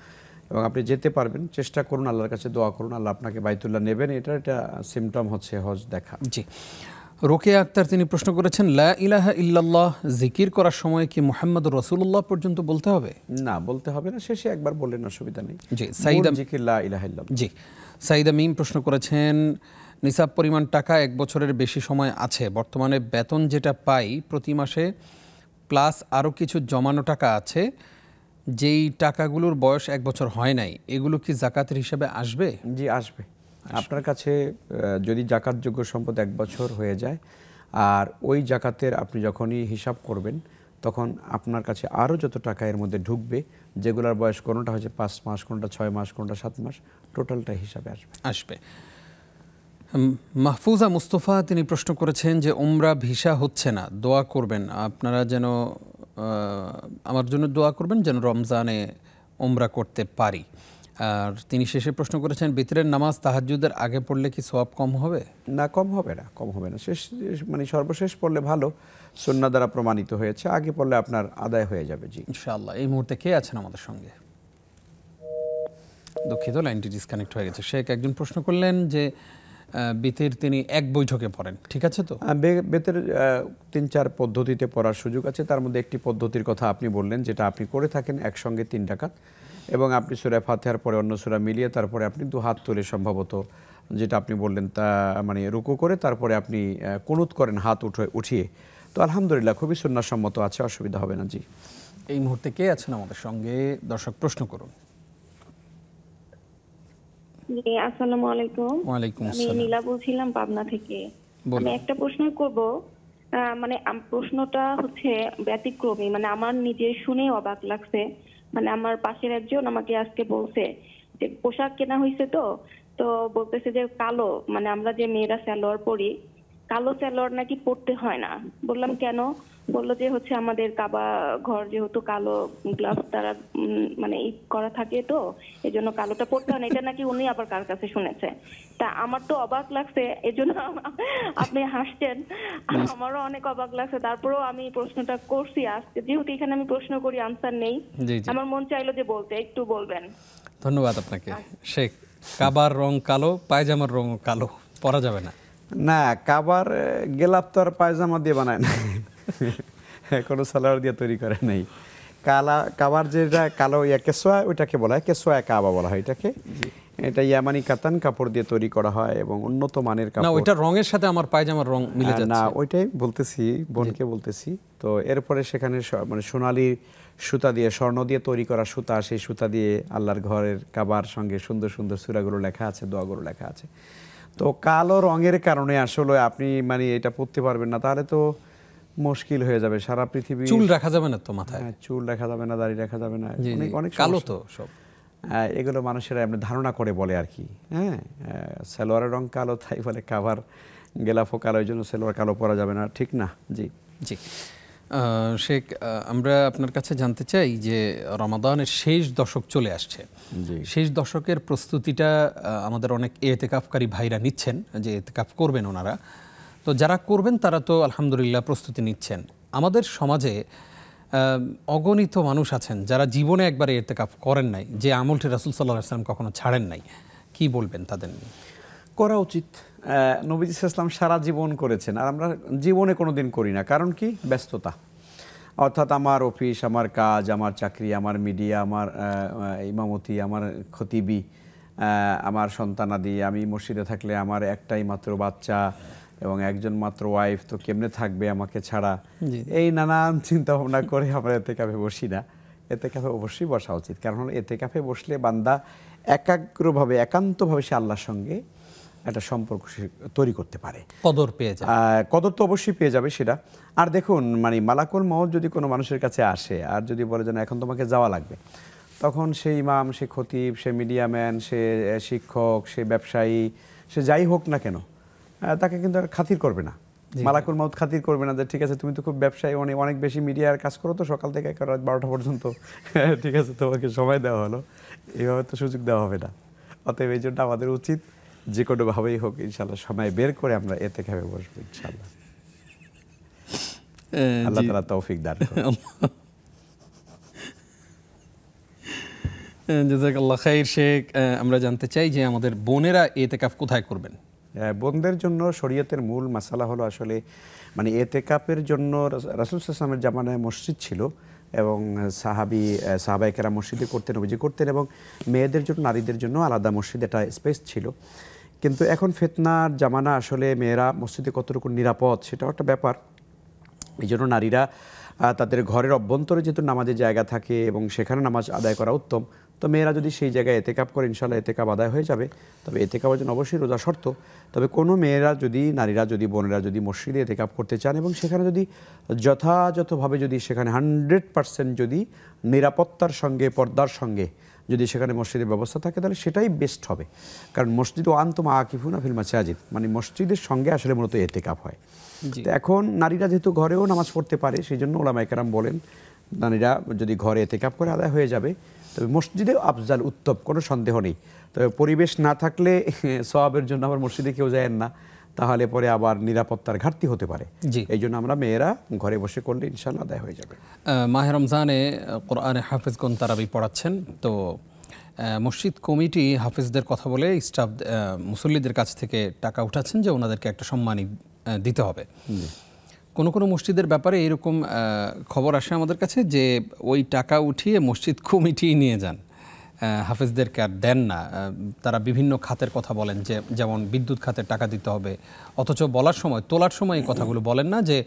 এবং আপনি যেতে পারবেন। চেষ্টা করুন, আল্লাহর কাছে দোয়া করুন, আল্লাহ আপনাকে বাইতুল্লাহ নেবেন। এটা সিমটম হচ্ছে হজ দেখা। জি। রোকেয়া আক্তার তিনি প্রশ্ন করেছেন, লা ইলাহা ইল্লাল্লাহ জিকির করার সময় কি মুহাম্মদুর রাসূলুল্লাহ পর্যন্ত বলতে হবে? না, বলতে হবে না, শেষে একবার বললেন অসুবিধা নেই। জি। সাইদা জিকির লা ইলাহা ইল্লাল্লাহ। জি, সাইদা মিম প্রশ্ন করেছেন, নিসাব পরিমাণ টাকা 1 বছরের বেশি সময় আছে, বর্তমানে বেতন যেটা পাই প্রতি মাসে প্লাস আরও কিছু জমানো টাকা আছে, যেই টাকাগুলোর বয়স 1 বছর হয় নাই, এগুলো কি জাকাতের হিসাবে আসবে? জি, আসবে। আপনার কাছে যদি জাকাতযোগ্য সম্পদ 1 বছর হয়ে যায়, আর ওই জাকাতের আপনি যখনই হিসাব করবেন তখন আপনার কাছে আরও যত টাকা এর মধ্যে ঢুকবে, যেগুলোর বয়স কোনোটা হচ্ছে 5 মাস, কোনোটা 6 মাস, কোনোটা 7 মাস, টোটালটা হিসাবে আসবে। মাহফুজা মুস্তফা তিনি প্রশ্ন করেছেন যে উমরা ভিসা হচ্ছে না, দোয়া করবেন আপনারা যেন, আমার জন্য দোয়া করবেন যেন রমজানে উমরা করতে পারি। আর তিনি শেষে প্রশ্ন করেছেন, বিতরের নামাজ তাহাজ্জুদের আগে পড়লে কি সওয়াব কম হবে? না, কম হবে না। সর্বশেষ পড়লে ভালো, সুন্নাহ দ্বারা প্রমাণিত হয়েছে। আগে পড়লে আপনার আদায় হয়ে যাবে। জি, ইনশাআল্লাহ। এই মুহূর্তে কে আছেন আমাদের সঙ্গে? দুঃখিত, লাইনটি ডিসকানেক্ট হয়ে গেছে। শেখ একজন প্রশ্ন করলেন যে বেতের তিনি 1 বৈঠকে পড়েন, ঠিক আছে তো? বেতের 3-4 পদ্ধতিতে পড়ার সুযোগ আছে। তার মধ্যে একটি পদ্ধতির কথা আপনি বললেন, যেটা আপনি করে থাকেন একসঙ্গে 3 রাকাত, এবং আপনি সূরা ফাতিহার পরে অন্য সূরা মিলিয়ে তারপরে আপনি 2 হাত তুলে সম্ভবত যেটা আপনি বললেন তা মানে রুকু করে তারপরে আপনি কুনুত করেন হাত উঠিয়ে। তো আলহামদুলিল্লাহ খুবই সুন্নাহসম্মত আছে, অসুবিধা হবে না। জি, এই মুহূর্তে কে আছেন আমাদের সঙ্গে? দর্শক প্রশ্ন করুন। জি, আসসালামু আলাইকুম। ওয়ালাইকুম আমি আসসালাম। নীলা বলছিলাম পাবনা থেকে। আমি একটা প্রশ্ন করব। মানে প্রশ্নটা হচ্ছে ব্যতিক্রমী, মানে আমার নিজের শুনে অবাক লাগছে। মানে আমার পাশের একজন আমাকে আজকে বলছে যে পোশাক কেনা হয়েছে, তো বলতেছে যে কালো, মানে আমরা যে মেয়েরা সালোয়ার পরি, কালো সালোয়ার নাকি পরতে হয় না। বললাম কেন? বললো যে হচ্ছে আমাদের কাবা ঘর যেহেতু কালো গ্লাভস দ্বারা মানে ই করা থাকে, তো এই জন্য কালোটা পরতে হয় না। এটা নাকি উনি আবার কার কাছে শুনেছে। তা আমার তো অবাক লাগছে, এই জন্য আপনি হাসছেন, আমারও অনেক অবাক লাগছে। তারপরেও আমি প্রশ্নটা করছি আজকে, যেহেতু এখানে আমি প্রশ্ন করি আনসার নেই, আমার মন চাইলো যে বলতে, একটু বলবেন। ধন্যবাদ আপনাকে। শেখ, কাবার রং কালো, পায়জামার রং কালো, পরা যাবে না? না, কাবার গেলাপ তো আর পায়জামা দিয়ে বানায় না, কোনো সালোয়ার দিয়ে তৈরি করে নাই। কাবার যেটা কালো কেসোয়া, ওইটাকে বলা হয় কেসোয়া কাবা বলা হয় এটাকে। এটা ইয়ামানি কাতান কাপড় দিয়ে তৈরি করা হয় এবং উন্নত মানের কাপড়। না, ওইটা রঙের সাথে আমার পায়জামার রং মিলে যাচ্ছে না, ওইটাই বলতেছি, বোনকে বলতেছি। তো এরপরে সেখানে মানে সোনালী সুতা দিয়ে, স্বর্ণ দিয়ে তৈরি করা সুতা, সেই সুতা দিয়ে আল্লাহর ঘরের কাবার সঙ্গে সুন্দর সুন্দর সূরাগুলো লেখা আছে, দোয়াগুলো লেখা আছে। তো কালো রঙের কারণে আসলে আপনি মানে এটা পড়তে পারবেন না, তাহলে তো মুশকিল হয়ে যাবে। সারা পৃথিবী চুল রাখা যাবে না তো মাথায়? চুল রাখা যাবে না, দাড়ি রাখা যাবে না, অনেক কালো তো সব। এগুলো মানুষেরা এমনি ধারণা করে বলে আর কি। হ্যাঁ, সালোয়ারের রং কালো তাই বলে কাবার গেলাফও কালো, এই জন্য সালোয়ার কালো পরা যাবে না, ঠিক না? জি জি। শেখ, আমরা আপনার কাছে জানতে চাই যে রমাদানের শেষ দশক চলে আসছে, শেষ দশকের প্রস্তুতিটা আমাদের অনেক এতেকাফকারী ভাইরা নিচ্ছেন, যে এতেকাফ করবেন ওনারা। তো যারা করবেন তারা তো আলহামদুলিল্লাহ প্রস্তুতি নিচ্ছেন। আমাদের সমাজে অগণিত মানুষ আছেন যারা জীবনে একবারে এতেকাফ করেন নাই, যে আমলটি রাসূল সাল্লাল্লাহু আলাইহি ওয়াসাল্লাম কখনো ছাড়েন নাই। কি বলবেন তাদের নিয়ে? করা উচিত। নবীজি সাল্লাল্লাহু আলাইহি ওয়াসাল্লাম সারা জীবন করেছেন, আর আমরা জীবনে কোনোদিন করি না। কারণ কি? ব্যস্ততা। অর্থাৎ আমার অফিস, আমার কাজ, আমার চাকরি, আমার মিডিয়া, আমার ইমামতি, আমার খতিবি, আমার সন্তানাদি, আমি মসজিদে থাকলে আমার একটাই মাত্র বাচ্চা এবং একজন মাত্র ওয়াইফ, তো কেমনে থাকবে আমাকে ছাড়া, এই নানান চিন্তা ভাবনা করে আমরা এতেকাফে বসি না। এতেকাফে অবশ্যই বসা উচিত, কারণ এতেকাফে বসলে বান্দা একাগ্রভাবে একান্তভাবে সে আল্লাহর সঙ্গে একটা সম্পর্ক তৈরি করতে পারে, কদর পেয়ে যাবে। কদর তো অবশ্যই পেয়ে যাবে সেটা। আর দেখুন, মানে মালাকুল মউত যদি কোনো মানুষের কাছে আসে আর যদি বলে যে না এখন তোমাকে যাওয়া লাগবে, তখন সে ইমাম, সে খতিব, সে মিডিয়াম্যান, সে শিক্ষক, সে ব্যবসায়ী, সে যাই হোক না কেন, তাকে কিন্তু আর খাতির করবে না। মালাকুল মউত খাতির করবে না যে ঠিক আছে তুমি তো খুব ব্যবসায়ী, অনেক বেশি মিডিয়ার কাজ করো তো, সকাল থেকে রাত 12টা পর্যন্ত, ঠিক আছে তোমাকে সময় দেওয়া হলো, এইভাবে তো সুযোগ দেওয়া হবে না। অতএব এই জন্য আমাদের উচিত যে কোনোভাবেই হোক ইনশাল্লাহ সময় বের করে আমরা এতেকাফে বসবো ইনশাল্লাহ। আল্লাহ তাআলা তৌফিক দান করুন। জাযাকাল্লাহ খাইর। শেখ, আমরা জানতে চাই যে আমাদের বোনেরা এতেকাফ কোথায় করবেন? বোনদের জন্য শরীয়তের মূল মাসালা হলো আসলে মানে এতেকাফের জন্য রাসূল সাল্লাল্লাহু আলাইহি ওয়াসাল্লামের জামানায় মসজিদ ছিল এবং সাহাবায়ে কেরাম মসজিদে করতেন, নবীজি করতেন, এবং মেয়েদের জন্য, নারীদের জন্য আলাদা মসজিদ একটা স্পেস ছিল। কিন্তু এখন ফিতনার জামানা, আসলে মেয়েরা মসজিদে কতটুকু নিরাপদ সেটাও একটা ব্যাপার। এই জন্য নারীরা তাদের ঘরের অভ্যন্তরে যেহেতু নামাজের জায়গা থাকে এবং সেখানে নামাজ আদায় করা উত্তম, তো মেয়েরা যদি সেই জায়গায় এতেকাফ করে ইনশাল্লাহ এতেকাফ আদায় হয়ে যাবে। তবে এতেকাফের জন্য অবশ্যই রোজা শর্ত। তবে কোনো মেয়েরা যদি, নারীরা যদি, বোনেরা যদি মসজিদে এতেকাফ করতে চান এবং সেখানে যদি যথাযথভাবে যদি সেখানে 100% যদি নিরাপত্তার সঙ্গে, পর্দার সঙ্গে যদি সেখানে মসজিদের ব্যবস্থা থাকে, তাহলে সেটাই বেস্ট হবে। কারণ মসজিদ ও আনতুম আকিফুনা ফিল মাসাজিদ, মানে মসজিদের সঙ্গে আসলে মূলত এতেকাফ হয়। তো এখন নারীরা যেহেতু ঘরেও নামাজ পড়তে পারে, সেই জন্য ওলামায়ে কেরাম বলেন নারীরা যদি ঘরে এতেকাফ করে আদায় হয়ে যাবে। তবে মসজিদে আফজাল, উত্তম, কোনো সন্দেহ নেই। তবে পরিবেশ না থাকলে সওয়াবের জন্য আবার মসজিদে কেউ যায় না, তাহলে পরে আবার নিরাপত্তার ঘাটতি হতে পারে। এই জন্য আমরা মেয়েরা ঘরে বসে করলে ইনশাল্লাহ আদায় হয়ে যাবে। মাহে রমজানে কোরআনে হাফেজগণ তারাবি পড়াচ্ছেন, তো মসজিদ কমিটি হাফেজদের কথা বলে স্টাফ মুসল্লিদের কাছ থেকে টাকা উঠাচ্ছেন যে ওনাদেরকে একটা সম্মানী দিতে হবে। কোনো মসজিদের ব্যাপারে এরকম খবর আসে আমাদের কাছে যে ওই টাকা উঠিয়ে মসজিদ কমিটি নিয়ে যান, হাফেজদেরকে আর দেন না। তারা বিভিন্ন খাতের কথা বলেন, যে যেমন বিদ্যুৎ খাতের টাকা দিতে হবে, অথচ বলার সময়, তোলার সময় এই কথাগুলো বলেন না যে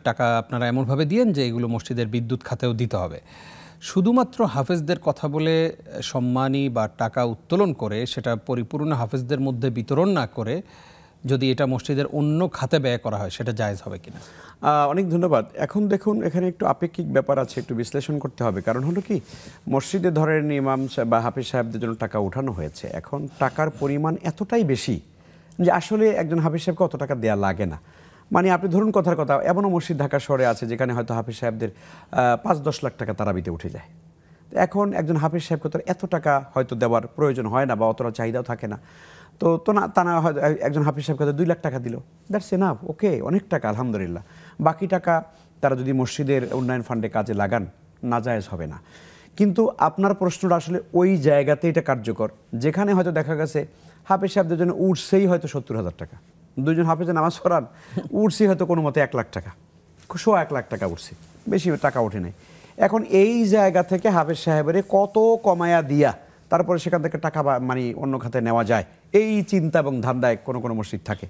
টাকা আপনারা এমনভাবে দিয়েন যে এগুলো মসজিদের বিদ্যুৎ খাতেও দিতে হবে। শুধুমাত্র হাফেজদের কথা বলে সম্মানী বা টাকা উত্তোলন করে সেটা পরিপূর্ণ হাফেজদের মধ্যে বিতরণ না করে যদি এটা মসজিদের অন্য খাতে ব্যয় করা হয়, সেটা জায়েজ হবে কিনা? অনেক ধন্যবাদ। এখন দেখুন, এখানে একটু আপেক্ষিক ব্যাপার আছে, একটু বিশ্লেষণ করতে হবে। কারণ হলো কি, মসজিদে ধরেন ইমাম বা হাফেজ সাহেবদের জন্য টাকা উঠানো হয়েছে, এখন টাকার পরিমাণ এতটাই বেশি যে আসলে একজন হাফেজ সাহেবকে অত টাকা দেওয়া লাগে না। মানে আপনি ধরুন কথার কথা, এমনও মসজিদ ঢাকা শহরে আছে যেখানে হয়তো হাফেজ সাহেবদের 5-10 লাখ টাকা তারাবিতে উঠে যায়। এখন একজন হাফেজ সাহেবকে তো এত টাকা হয়তো দেওয়ার প্রয়োজন হয় না বা অতটা চাহিদাও থাকে না। তো না হয়তো একজন হাফেজ সাহেবকে 2 লাখ টাকা দিল, দ্যাটস এনাফ, ওকে, অনেক টাকা, আলহামদুলিল্লাহ। বাকি টাকা তারা যদি মসজিদের উন্নয়ন ফান্ডে কাজে লাগান, নাজায়েজ হবে না। কিন্তু আপনার প্রশ্নটা আসলে ওই জায়গাতে এটা কার্যকর যেখানে হয়তো দেখা গেছে হাফেজ সাহেবদের জন্য উঠছেই হয়তো 70,000 টাকা, 2জন হাফেজে নামাজ পড়ান, উঠছি হয়তো কোনো মতে 1 লাখ টাকা, 1 লাখ টাকা উঠছে, বেশি টাকা ওঠে নাই। এখন এই জায়গা থেকে হাফেজ সাহেবের কত কমায়া দিয়া তারপরে সেখান থেকে টাকা মানে অন্য খাতে নেওয়া যায়, এই চিন্তা এবং ধান্দায় কোনো মসজিদ থাকে।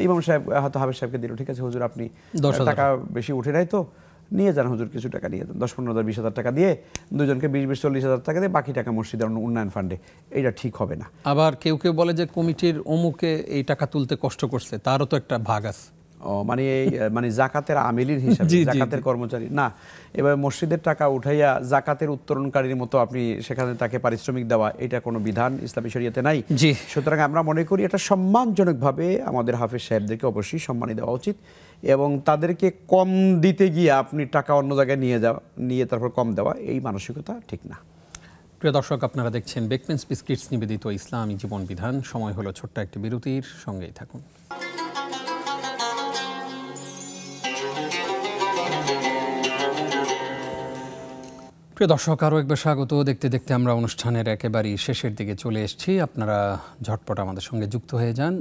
ইমাম সাহেব হয়তো হাফেজ সাহেবকে দিল, ঠিক আছে হুজুর আপনি টাকা বেশি উঠে নাই তো নিয়ে যান, হুজুর কিছু টাকা নিয়ে যান, 10-15,000 20,000 টাকা দিয়ে 2জনকে 20-40,000 টাকা দিয়ে বাকি টাকা মসজিদের উন্নয়ন ফান্ডে, এইটা ঠিক হবে না। আবার কেউ বলে যে কমিটির অমুকে এই টাকা তুলতে কষ্ট করছে, তারও তো একটা ভাগ আছে। মানে জাকাতের আমিলির হিসাবে, জাকাতের কর্মচারী না। এবার মসজিদের টাকা উঠাইয়া জাকাতের উত্তোলনকারীর মতো আপনি সেখানে তাকে পারিশ্রমিক দেওয়া, এটা কোনো বিধান ইসলামী শরীয়তে নাই। সুতরাং আমরা মনে করি এটা সম্মানজনকভাবে আমাদের হাফেজ সাহেবদেরকে অবশ্যই সম্মানী দেওয়া উচিত এবং তাদেরকে কম দিতে গিয়ে আপনি টাকা অন্য জায়গায় নিয়ে তারপর কম দেওয়া, এই মানসিকতা ঠিক না। প্রিয় দর্শক, আপনারা দেখছেন বেকমেন্স বিস্কিটস নিবেদিত ইসলামী জীবন বিধান। সময় হলো ছোট্ট একটি বিরতির, সঙ্গেই থাকুন। প্রিয় দর্শক, আরও একবার স্বাগত। দেখতে দেখতে আমরা অনুষ্ঠানের একেবারেই শেষের দিকে চলে এসেছি। আপনারা ঝটপট আমাদের সঙ্গে যুক্ত হয়ে যান।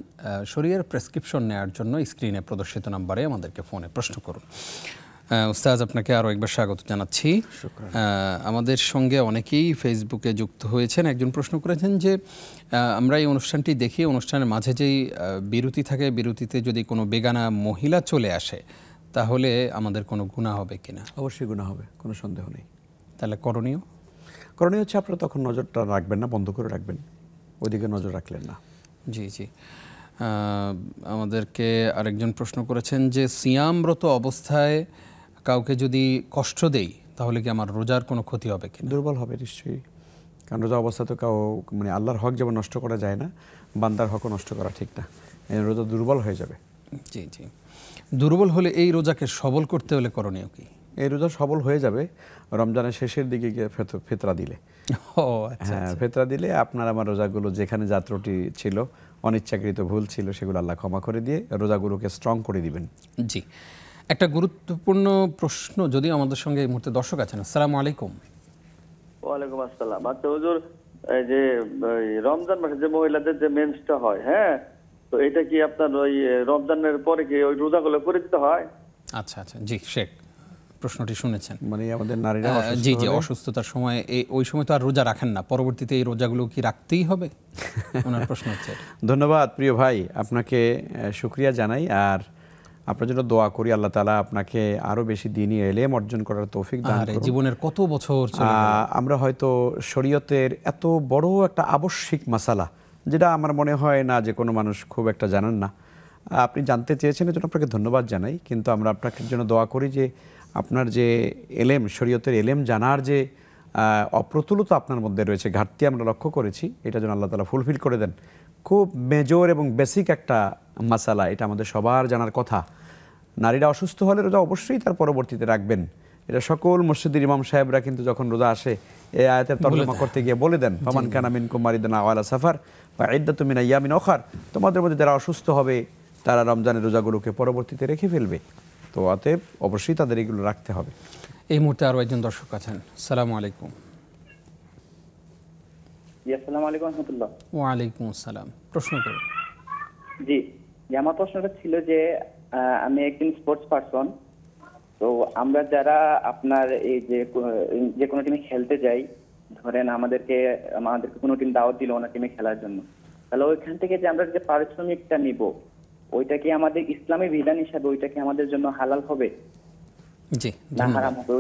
শরীয়র প্রেসক্রিপশন নেওয়ার জন্য স্ক্রিনে প্রদর্শিত নাম্বারে আমাদেরকে ফোনে প্রশ্ন করুন। উস্তাজ, আপনাকে আরও একবার স্বাগত জানাচ্ছি। আমাদের সঙ্গে অনেকেই ফেসবুকে যুক্ত হয়েছেন। একজন প্রশ্ন করেছেন যে আমরা এই অনুষ্ঠানটি দেখি, অনুষ্ঠানের মাঝে যেই বিরতি থাকে, বিরতিতে যদি কোনো বেগানা মহিলা চলে আসে তাহলে আমাদের কোনো গুনাহ হবে কিনা? অবশ্যই গুনাহ হবে, কোনো সন্দেহ নেই। তাহলে করণীয় হচ্ছে আপনারা তখন নজরটা রাখবেন না, বন্ধ করে রাখবেন, ওইদিকে নজর রাখলেন না। জি জি। আমাদেরকে আরেকজন প্রশ্ন করেছেন যে সিয়ামরত অবস্থায় কাউকে যদি কষ্ট দেই তাহলে কি আমার রোজার কোনো ক্ষতি হবে কি? দুর্বল হবে নিশ্চয়ই, কারণ রোজা অবস্থা তো মানে আল্লাহর হক যেমন নষ্ট করা যায় না, বান্দার হকও নষ্ট করা ঠিক না। এই রোজা দুর্বল হয়ে যাবে। জি জি। দুর্বল হলে এই রোজাকে সবল করতে হলে করণীয় কি? এই রোজা সবল হয়ে যাবে রমজানের শেষের দিকে গিয়ে ফিতরা দিলে। হ্যাঁ, ফিতরা দিলে আপনার আমার রোজাগুলো যেখানে যা ত্রুটি ছিল, অনিচ্ছাকৃত ভুল ছিল, সেগুলো আল্লাহ ক্ষমা করে দিয়ে রোজাগুলোকে স্ট্রং করে দিবেন। জি। একটা গুরুত্বপূর্ণ প্রশ্ন, যদিও আমাদের সঙ্গে এই মুহূর্তে দর্শক আছেন। আসসালামু আলাইকুম। ওয়ালাইকুম আসসালাম। আচ্ছা হুজুর, এই যে রমজান মাসে যে মহিলাদের যে মেন্সটা হয়, হ্যাঁ, তো এটা কি আপনার ওই রমজানের পরে কি ওই রোজাগুলো করে দিতে হয়? আচ্ছা আচ্ছা, জি শেখ, প্রশ্নটি শুনেছেন। মানে আমাদের নারীরা জি জি, অসুস্থতার সময় ওই সময় তো আর রোজা রাখেন না, পরবর্তীতে এই রোজাগুলো কি রাখতেই হবে? ওনার প্রশ্ন হচ্ছে। ধন্যবাদ প্রিয় ভাই, আপনাকে শুকরিয়া জানাই, আর আপনার জন্য দোয়া করি আল্লাহ তাআলা আপনাকে আরো বেশি দ্বীনি ইলম অর্জন করার তৌফিক দান করুন। জীবনের কত বছর আমরা হয়তো শরীয়তের এত বড় একটা আবশ্যিক মাসালা, যেটা আমার মনে হয় না যে কোনো মানুষ খুব একটা জানেন না, আপনি জানতে চেয়েছেন, এর জন্য আপনাকে ধন্যবাদ জানাই। কিন্তু আমরা আপনাকে জন্য দোয়া করি যে আপনার যে এলেম, শরীয়তের এলেম জানার যে অপ্রতুলতা আপনার মধ্যে রয়েছে, ঘাটতি আমরা লক্ষ্য করেছি, এটা যেন আল্লাহ তাআলা ফুলফিল করে দেন। খুব মেজর এবং বেসিক একটা মাসালা, এটা আমাদের সবার জানার কথা। নারীরা অসুস্থ হলে রোজা অবশ্যই তার পরবর্তীতে রাখবেন। এটা সকল মসজিদের ইমাম সাহেবরা কিন্তু যখন রোজা আসে এই আয়াতের তর্জমা করতে গিয়ে বলে দেন, ফামান কানা মিনকুম মারিদান আও আলা সাফার ফাইদ্দাতুম মিন আইয়ামিন উখার, তোমাদের মধ্যে যারা অসুস্থ হবে তারা রমজানের রোজাগুলোকে পরবর্তীতে রেখে ফেলবে। তো অতএব অবশ্যই তাদের এগুলো রাখতে হবে। এই মুহূর্তে আরো একজন দর্শক আছেন। আসসালামু আলাইকুম। জি, আসসালামু আলাইকুম ওয়া রাহমাতুল্লাহ। ওয়া আলাইকুম আসসালাম। প্রশ্ন করুন। জি, আমার প্রশ্নটা ছিল যে আমি একজন স্পোর্টস পারসন, তো আমরা যারা আপনার এই যে কোনো টিমে খেলতে যাই, ধরেন আমাদেরকে কোনো টিম দাওয়াত দিল ওনার টিমে খেলার জন্য, তাহলে ওইখান থেকে যে আমরা যে পারিশ্রমিকটা নিব, ওইটা কি আমাদের ইসলামী বিধান হিসাবে ওইটা কি আমাদের জন্য হালাল হবে? জি, না হারাম হবে?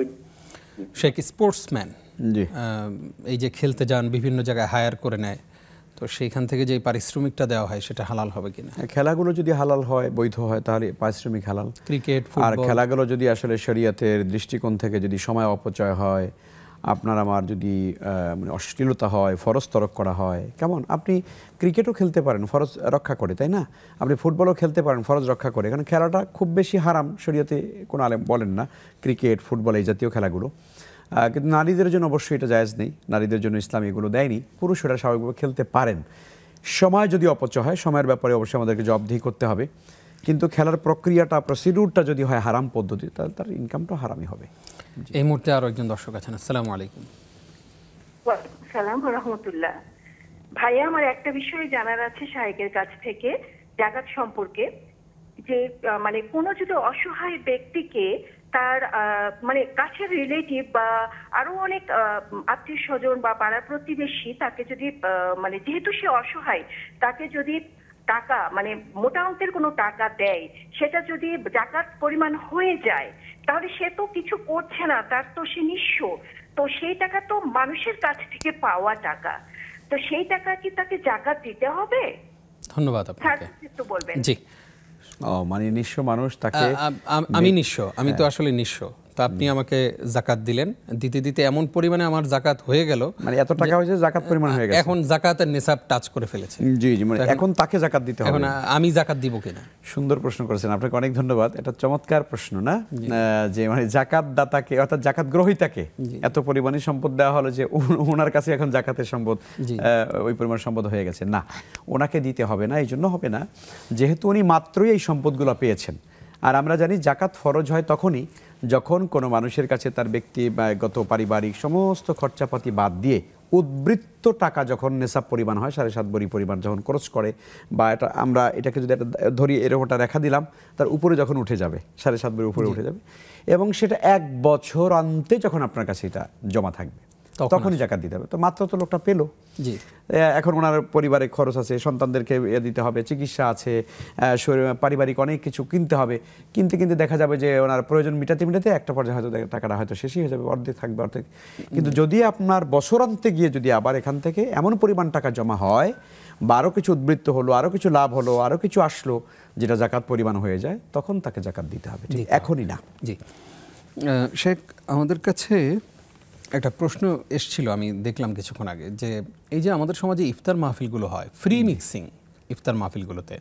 শেখ স্পোর্টসম্যান, জি, এই যে খেলতে যান, বিভিন্ন জায়গায় হায়ার করে নেয়, তো সেইখান থেকে যে পারিশ্রমিকটা দেওয়া হয় সেটা হালাল হবে কিনা? খেলাগুলো যদি হালাল হয়, বৈধ হয়, তাহলে পারিশ্রমিক হালাল। ক্রিকেট, আর ফুটবল, খেলাগুলো যদি আসলে শরীয়তের দৃষ্টিকোণ থেকে যদি সময় অপচয় হয়, আপনার আমার যদি মানে অশ্লীলতা হয়, ফরজ তরক করা হয়, কেমন আপনি ক্রিকেটও খেলতে পারেন ফরজ রক্ষা করে, তাই না? আপনি ফুটবলও খেলতে পারেন ফরজ রক্ষা করে, কারণ খেলাটা খুব বেশি হারাম শরীয়তে কোনো আলেম বলেন না, ক্রিকেট, ফুটবল এই জাতীয় খেলাগুলো। কিন্তু নারীদের জন্য অবশ্যই এটা জায়েজ নেই, নারীদের জন্য ইসলাম এগুলো দেয়নি, পুরুষেরা স্বাভাবিকভাবে খেলতে পারেন। সময় যদি অপচয় হয়, সময়ের ব্যাপারে অবশ্যই আমাদেরকে জবাবদিহি করতে হবে, কিন্তু খেলার প্রক্রিয়াটা, প্রসিডিউরটা যদি হয় হারাম পদ্ধতি, তাহলে তার ইনকামটা হারামই হবে। এই মুহূর্তে আরো একজন দর্শক আছেন। আসসালামু আলাইকুম। ওয়ালাইকুম সালাম ওয়া রাহমাতুল্লাহ। ভাইয়া, আমার একটা বিষয় জানার আছে শায়েখের কাছ থেকে যাকাত সম্পর্কে, যে মানে কোনো যদি অসহায় ব্যক্তিকে তার মানে কাছের রিলেটিভ বা আরো অনেক আত্মীয় স্বজন বা পাড়া প্রতিবেশী তাকে যদি মানে যেহেতু সে অসহায়, তাকে যদি টাকা মানে মোটা অঙ্কের কোনো টাকা দেয়, সেটা যদি যাকাত পরিমাণ হয়ে যায়, তাহলে সে তো কিছু করছে না, তার তো সে নিঃস্ব, তো সেই টাকা তো মানুষের কাছ থেকে পাওয়া টাকা, তো সেই টাকা কি তাকে যাকাত দিতে হবে? ধন্যবাদ আপনাকে। একটু বলবেন। জি, মানে নিঃস্ব মানুষ, তাকে আমি নিঃস্ব, আমি তো আসলে নিঃস্ব, তো আপনি আমাকে যাকাত দিলেন, দিতে দিতে এমন পরিমাণে আমার যাকাত হয়ে গেল, মানে এত টাকা হয়েছে যাকাত পরিমাণ হয়ে গেছে, এখন যাকাতের নিসাব টাচ করে ফেলেছে। জি জি, মানে এখন তাকে যাকাত দিতে হবে। এখন আমি যাকাত দিব কিনা? সুন্দর প্রশ্ন করেছেন, আপনাকে অনেক ধন্যবাদ। এটা চমৎকার প্রশ্ন না, যে মানে জাকাত দাতাকে অর্থাৎ জাকাত গ্রহীতাকে এত পরিমাণে সম্পদ দেওয়া হলো যে ওনার কাছে এখন জাকাতের সম্পদ ওই পরিমাণ সম্পদ হয়ে গেছে। না, ওনাকে দিতে হবে না, এই জন্য হবে না যেহেতু উনি মাত্রই এই সম্পদগুলো পেয়েছেন। আর আমরা জানি জাকাত ফরজ হয় তখনই যখন কোনো মানুষের কাছে তার ব্যক্তিগত পারিবারিক সমস্ত খরচাপাতি বাদ দিয়ে উদ্বৃত্ত টাকা যখন নেশাব পরিমাণ হয় 7.5 ভরি পরিমাণ যখন খরচ করে, বা এটা আমরা এটাকে যদি একটা ধরি এরকমটা রেখা দিলাম, তার উপরে যখন উঠে যাবে 7.5 ভরি উপরে উঠে যাবে, এবং সেটা 1 বছর অন্তে যখন আপনার কাছে এটা জমা থাকবে তখনই জাকাত দিতে হবে। তো মাত্র তো লোকটা পেলো, এখন ওনার পরিবারে খরচ আছে, সন্তানদেরকে দিতে হবে, চিকিৎসা আছে, পারিবারিক অনেক কিছু কিনতে হবে, কিনতে কিনতে দেখা যাবে যে ওনার প্রয়োজন মিটাতে মিটাতে একটা পর্যায়ে হয়তো টাকাটা হয়তো শেষই হয়ে যাবে, অর্ধেক থাকবে অর্ধেক। কিন্তু যদি আপনার বছরান্তে গিয়ে যদি আবার এখান থেকে এমন পরিমাণ টাকা জমা হয় বা আরও কিছু উদ্বৃত্ত হলো, আরও কিছু লাভ হলো, আরও কিছু আসলো, যেটা জাকাত পরিমাণ হয়ে যায়, তখন তাকে জাকাত দিতে হবে, এখনই না। জি শেখ, আমাদের কাছে একটা প্রশ্ন এসেছিল, আমি দেখলাম কিছুক্ষণ আগে, যে এই যে আমাদের সমাজে ইফতার মাহফিলগুলো হয়, ফ্রি মিক্সিং ইফতার মাহফিলগুলোতে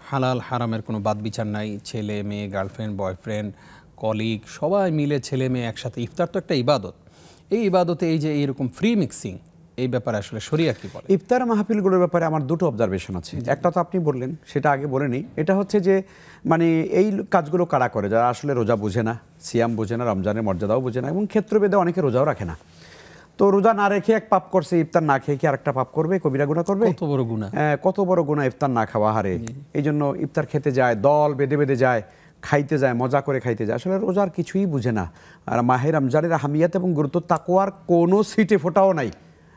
হালাল হারামের কোনো বাদ বিচার নাই, ছেলে মেয়ে, গার্লফ্রেন্ড, বয়ফ্রেন্ড, কলিগ সবাই মিলে ছেলে মেয়ে একসাথে, ইফতার তো একটা ইবাদত, এই ইবাদতে এই যে এইরকম ফ্রি মিক্সিং, এই ব্যাপারে আসলে শরিয়া কি বলে? ইফতার মাহফিলগুলোর ব্যাপারে আমার দুটো অবজারভেশন আছে। একটা তো আপনি বললেন, সেটা আগে বলে নিই। এটা হচ্ছে যে মানে এই কাজগুলো কারা করে? যারা আসলে রোজা বুঝে না, সিয়াম বুঝে না, রমজানের মর্যাদাও বুঝে না, এবং ক্ষেত্রভেদে অনেকে রোজাও রাখে না। তো রোজা না রেখে এক পাপ করছে, ইফতার না খেয়ে কি আরেকটা পাপ করবে, কবিরা গুনাহ করবে। কত বড় গুনাহ, কত বড় গুনাহ ইফতার না খাওয়া হারে। এই জন্য ইফতার খেতে যায়, দল বেঁধে বেঁধে যায়, খাইতে যায়, মজা করে খাইতে যায়, আসলে রোজার কিছুই বুঝে না। আর মাহে রমজানের আহমিয়াত এবং গুরুত্ব তাকওয়ার কোনো সিটে ফোটাও নাই,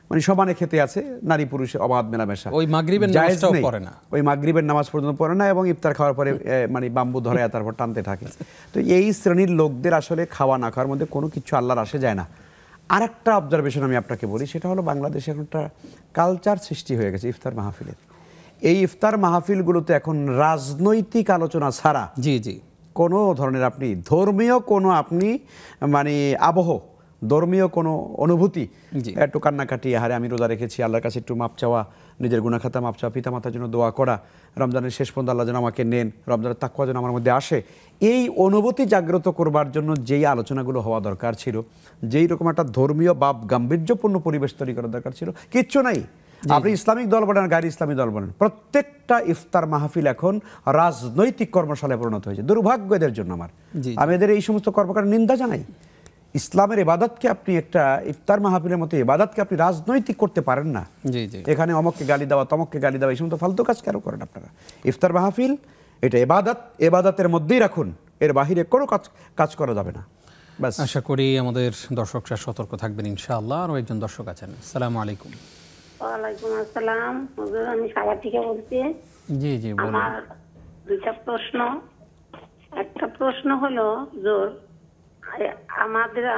মানে সমানে খেতে আছে, নারী পুরুষের অবাধ মেলামেশা, ওই মাগরিবের নামাজটাও পড়ে না, ওই মাগরিবের নামাজ পর্যন্ত পড়ে না, এবং ইফতার খাওয়ার পরে মানে বাম্বু ধরে তারপর টানতে থাকে। তো এই শ্রেণীর লোকদের আসলে খাওয়া না খাওয়ার মধ্যে কোনো কিছু আল্লাহর আসে যায় না। আরেকটা অবজারভেশন আমি আপনাকে বলি, সেটা হলো বাংলাদেশে এখন একটা কালচার সৃষ্টি হয়ে গেছে ইফতার মাহফিলের। এই ইফতার মাহফিলগুলোতে এখন রাজনৈতিক আলোচনা ছাড়া কোনো ধরনের আপনি ধর্মীয় কোনো আপনি মানে আবহ, ধর্মীয় কোনো অনুভূতি, একটু কান্নাকাটি, হারে আমি রোজা রেখেছি, আল্লাহর কাছে একটু মাপ চাওয়া, নিজের গুনাহ খাতা মাপ চাওয়া, পিতা মাতার জন্য দোয়া করা, রমজানের শেষ পর্যন্ত আল্লাহ যেন আমাকে নেন, রমজানের তাকওয়া যেন আমার মধ্যে আসে, এই অনুভূতি জাগ্রত করবার জন্য যেই আলোচনাগুলো হওয়া দরকার ছিল, যেই রকম একটা ধর্মীয় বা গাম্ভীর্যপূর্ণ পরিবেশ তৈরি করা দরকার ছিল, কিচ্ছু নাই। আপনি ইসলামিক দল বলেন, গাড়ি ইসলামী দল বলেন, প্রত্যেকটা ইফতার মাহফিল এখন রাজনৈতিক কর্মশালায় পরিণত হয়েছে। দুর্ভাগ্য এদের জন্য। আমি এদের এই সমস্ত কর্মকাণ্ডের নিন্দা জানাই। ইসলামের ইবাদতকে আপনি একটা ইফতার মাহফিলের মতো ইবাদতকে আপনি রাজনৈতিক করতে পারেন না। এখানে অমককে গালি দেওয়া, তমককে গালি দেওয়া, এই সমস্ত ফালতু কাজ কেন করেন আপনারা? ইফতার মাহফিল এটা ইবাদত, ইবাদতের মধ্যেই রাখুন, এর বাহিরে কোনো কাজ করা যাবে না। বাস, আশা করি আমাদের দর্শকরা সতর্ক থাকবেন ইনশাআল্লাহ। আরও একজন দর্শক আছেন। আসসালামু আলাইকুম। ওয়ালাইকুম আসসালাম। হুজুর, আমি সাভার থেকে বলছি। জি জি, বলুন। আমার দুইটা প্রশ্ন। একটা প্রশ্ন হলো, হুজুর,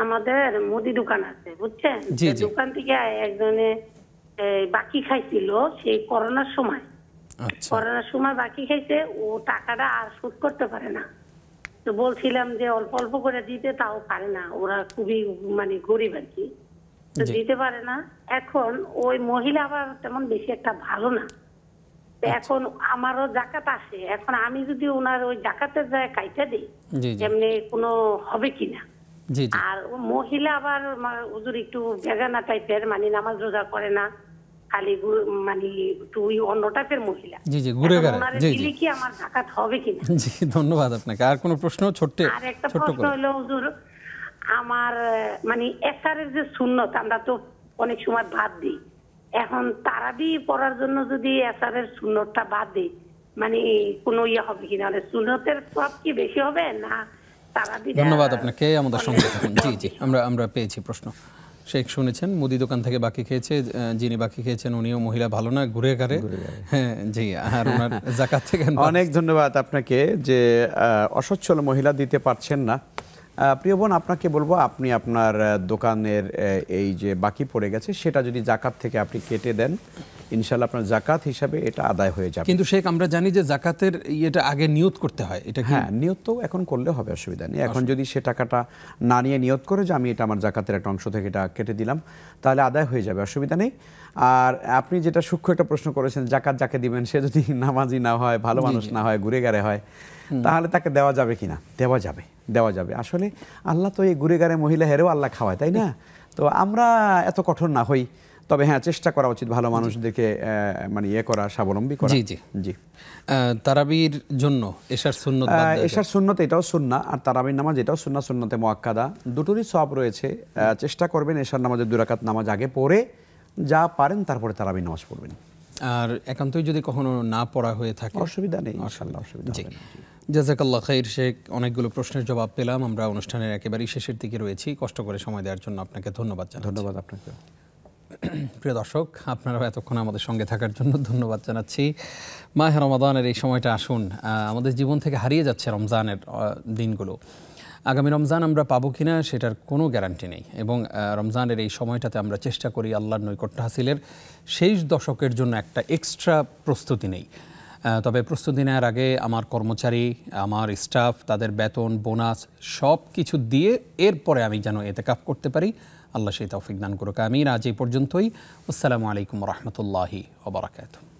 আমাদের মুদি দোকান আছে, বুঝছেন? দোকান থেকে একজনে বাকি খাইছিল সেই করোনার সময়। করোনার সময় বাকি খাইছে, ও টাকাটা আর শোধ করতে পারে না। তো বলছিলাম যে অল্প অল্প করে দিতে, তাও পারে না, ওরা খুবই মানে গরিব আর কি, তো দিতে পারে না। এখন ওই মহিলা আবার তেমন বেশি একটা ভালো না, এখন আমারও জাকাত আসে, এখন আমি যদি ওনার ওই জাকাতের জায়গায় কাইটা দিই, এমনি কোনো হবে কিনা? আর মহিলা আবার হুজুর একটু বেগানা টাইপের, মানে নামাজ রোজা করে না, খালি মানে একটু অন্য টাইপের মহিলা। দিলে কি আমার জাকাত হবে কিনা? জি, ধন্যবাদ আপনাকে। আর কোনো প্রশ্ন? আর একটা প্রশ্ন হলো, হুজুর, আমার মানে এসারের যে সুন্নত, আমরা তো অনেক সময় বাদ দিই, এখন তারাবি পড়ার জন্য যদি এসারের সুন্নতটা বাদ দিই, মানে কোনো ইয়ে হবে কিনা? মানে সুন্নতের সব কি বেশি হবে না তারাবি? ধন্যবাদ আপনাকে, আমাদের সঙ্গে থাকুন। জি জি, আমরা পেয়েছি প্রশ্ন। শেখ শুনেছেন, মুদি দোকান থেকে বাকি খেয়েছে, যিনি বাকি খেয়েছেন উনিও মহিলা ভালো না, ঘুরে ঘাড়ে। হ্যাঁ জি, আর ওনার জাকাত থেকে অনেক ধন্যবাদ আপনাকে যে অসচ্ছল মহিলা দিতে পারছেন না। প্রিয় বোন, আপনাকে বলবো, আপনি আপনার দোকানের এই যে বাকি পড়ে গেছে, সেটা যদি জাকাত থেকে আপনি কেটে দেন, ইনশাআল্লাহ আপনার জাকাত হিসাবে এটা আদায় হয়ে যাবে। কিন্তু শেখ, আমরা জানি যে জাকাতের এটা আগে নিয়ত করতে হয়, এটা হ্যাঁ, নিয়ত তো এখন করলে হবে, অসুবিধা নেই। এখন যদি সে টাকাটা না নিয়ে নিয়ত করে যে আমি এটা আমার জাকাতের একটা অংশ থেকে এটা কেটে দিলাম, তাহলে আদায় হয়ে যাবে, অসুবিধা নেই। আর আপনি যেটা সূক্ষ্ম একটা প্রশ্ন করেছেন, জাকাত যাকে দিবেন সে যদি নামাজি না হয়, ভালো মানুষ না হয়, ঘুরে গাড়ে হয়, তাহলে তাকে দেওয়া যাবে কিনা? দেওয়া যাবে। আসলে আল্লাহ তো এই ঘুরে গাড়ে মহিলা হেরেও আল্লাহ খাওয়ায়, তাই না? তো আমরা এত কঠোর না হই, তবে হ্যাঁ, চেষ্টা করা উচিত ভালো মানুষদেরকে মানে ইয়ে করা, স্বাবলম্বী করা। জি জি জি। তারাবির জন্য এশার সুন্নত, এশার সুন্নত এটাও সুন্নাহ, আর তারাবির নামাজ এটাও সুন্নাহ, সুন্নতে মুআক্কাদা, দুটোরই সওয়াব রয়েছে। চেষ্টা করবেন এশার নামাজের 2 রাকাত নামাজ আগে পড়ে যা পারেন তারপরে তারাবি নামাজ পড়বেন। আর একান্তই যদি কখনো না পড়া হয়ে থাকে অসুবিধা নেই, ইনশাআল্লাহ অসুবিধা জি। হবে না। জাযাকাল্লাহ খাইর শেখ, অনেকগুলো প্রশ্নের জবাব পেলাম। আমরা অনুষ্ঠানের একেবারেই শেষের দিকে রয়েছি। কষ্ট করে সময় দেওয়ার জন্য আপনাকে ধন্যবাদ জানাচ্ছি। ধন্যবাদ আপনাকে। প্রিয় দর্শক, আপনারাও এতক্ষণ আমাদের সঙ্গে থাকার জন্য ধন্যবাদ জানাচ্ছি। মাহে রমাদানের এই সময়টা আসুন, আমাদের জীবন থেকে হারিয়ে যাচ্ছে রমজানের দিনগুলো। আগামী রমজান আমরা পাবো কিনা সেটার কোনো গ্যারান্টি নেই, এবং রমজানের এই সময়টাতে আমরা চেষ্টা করি আল্লাহর নৈকট্য হাসিলের শেষ দশকের জন্য একটা এক্সট্রা প্রস্তুতি নেই। তবে প্রস্তুতি নেওয়ার আগে আমার কর্মচারী, আমার স্টাফ, তাদের বেতন, বোনাস সব কিছু দিয়ে এরপরে আমি যেন এতেকাফ করতে পারি। আল্লাহ সেই তৌফিক দান করুক। আমিন। আজ এই পর্যন্তই। আসসালামু আলাইকুম ওয়া রাহমাতুল্লাহি ওয়া বারাকাতুহু।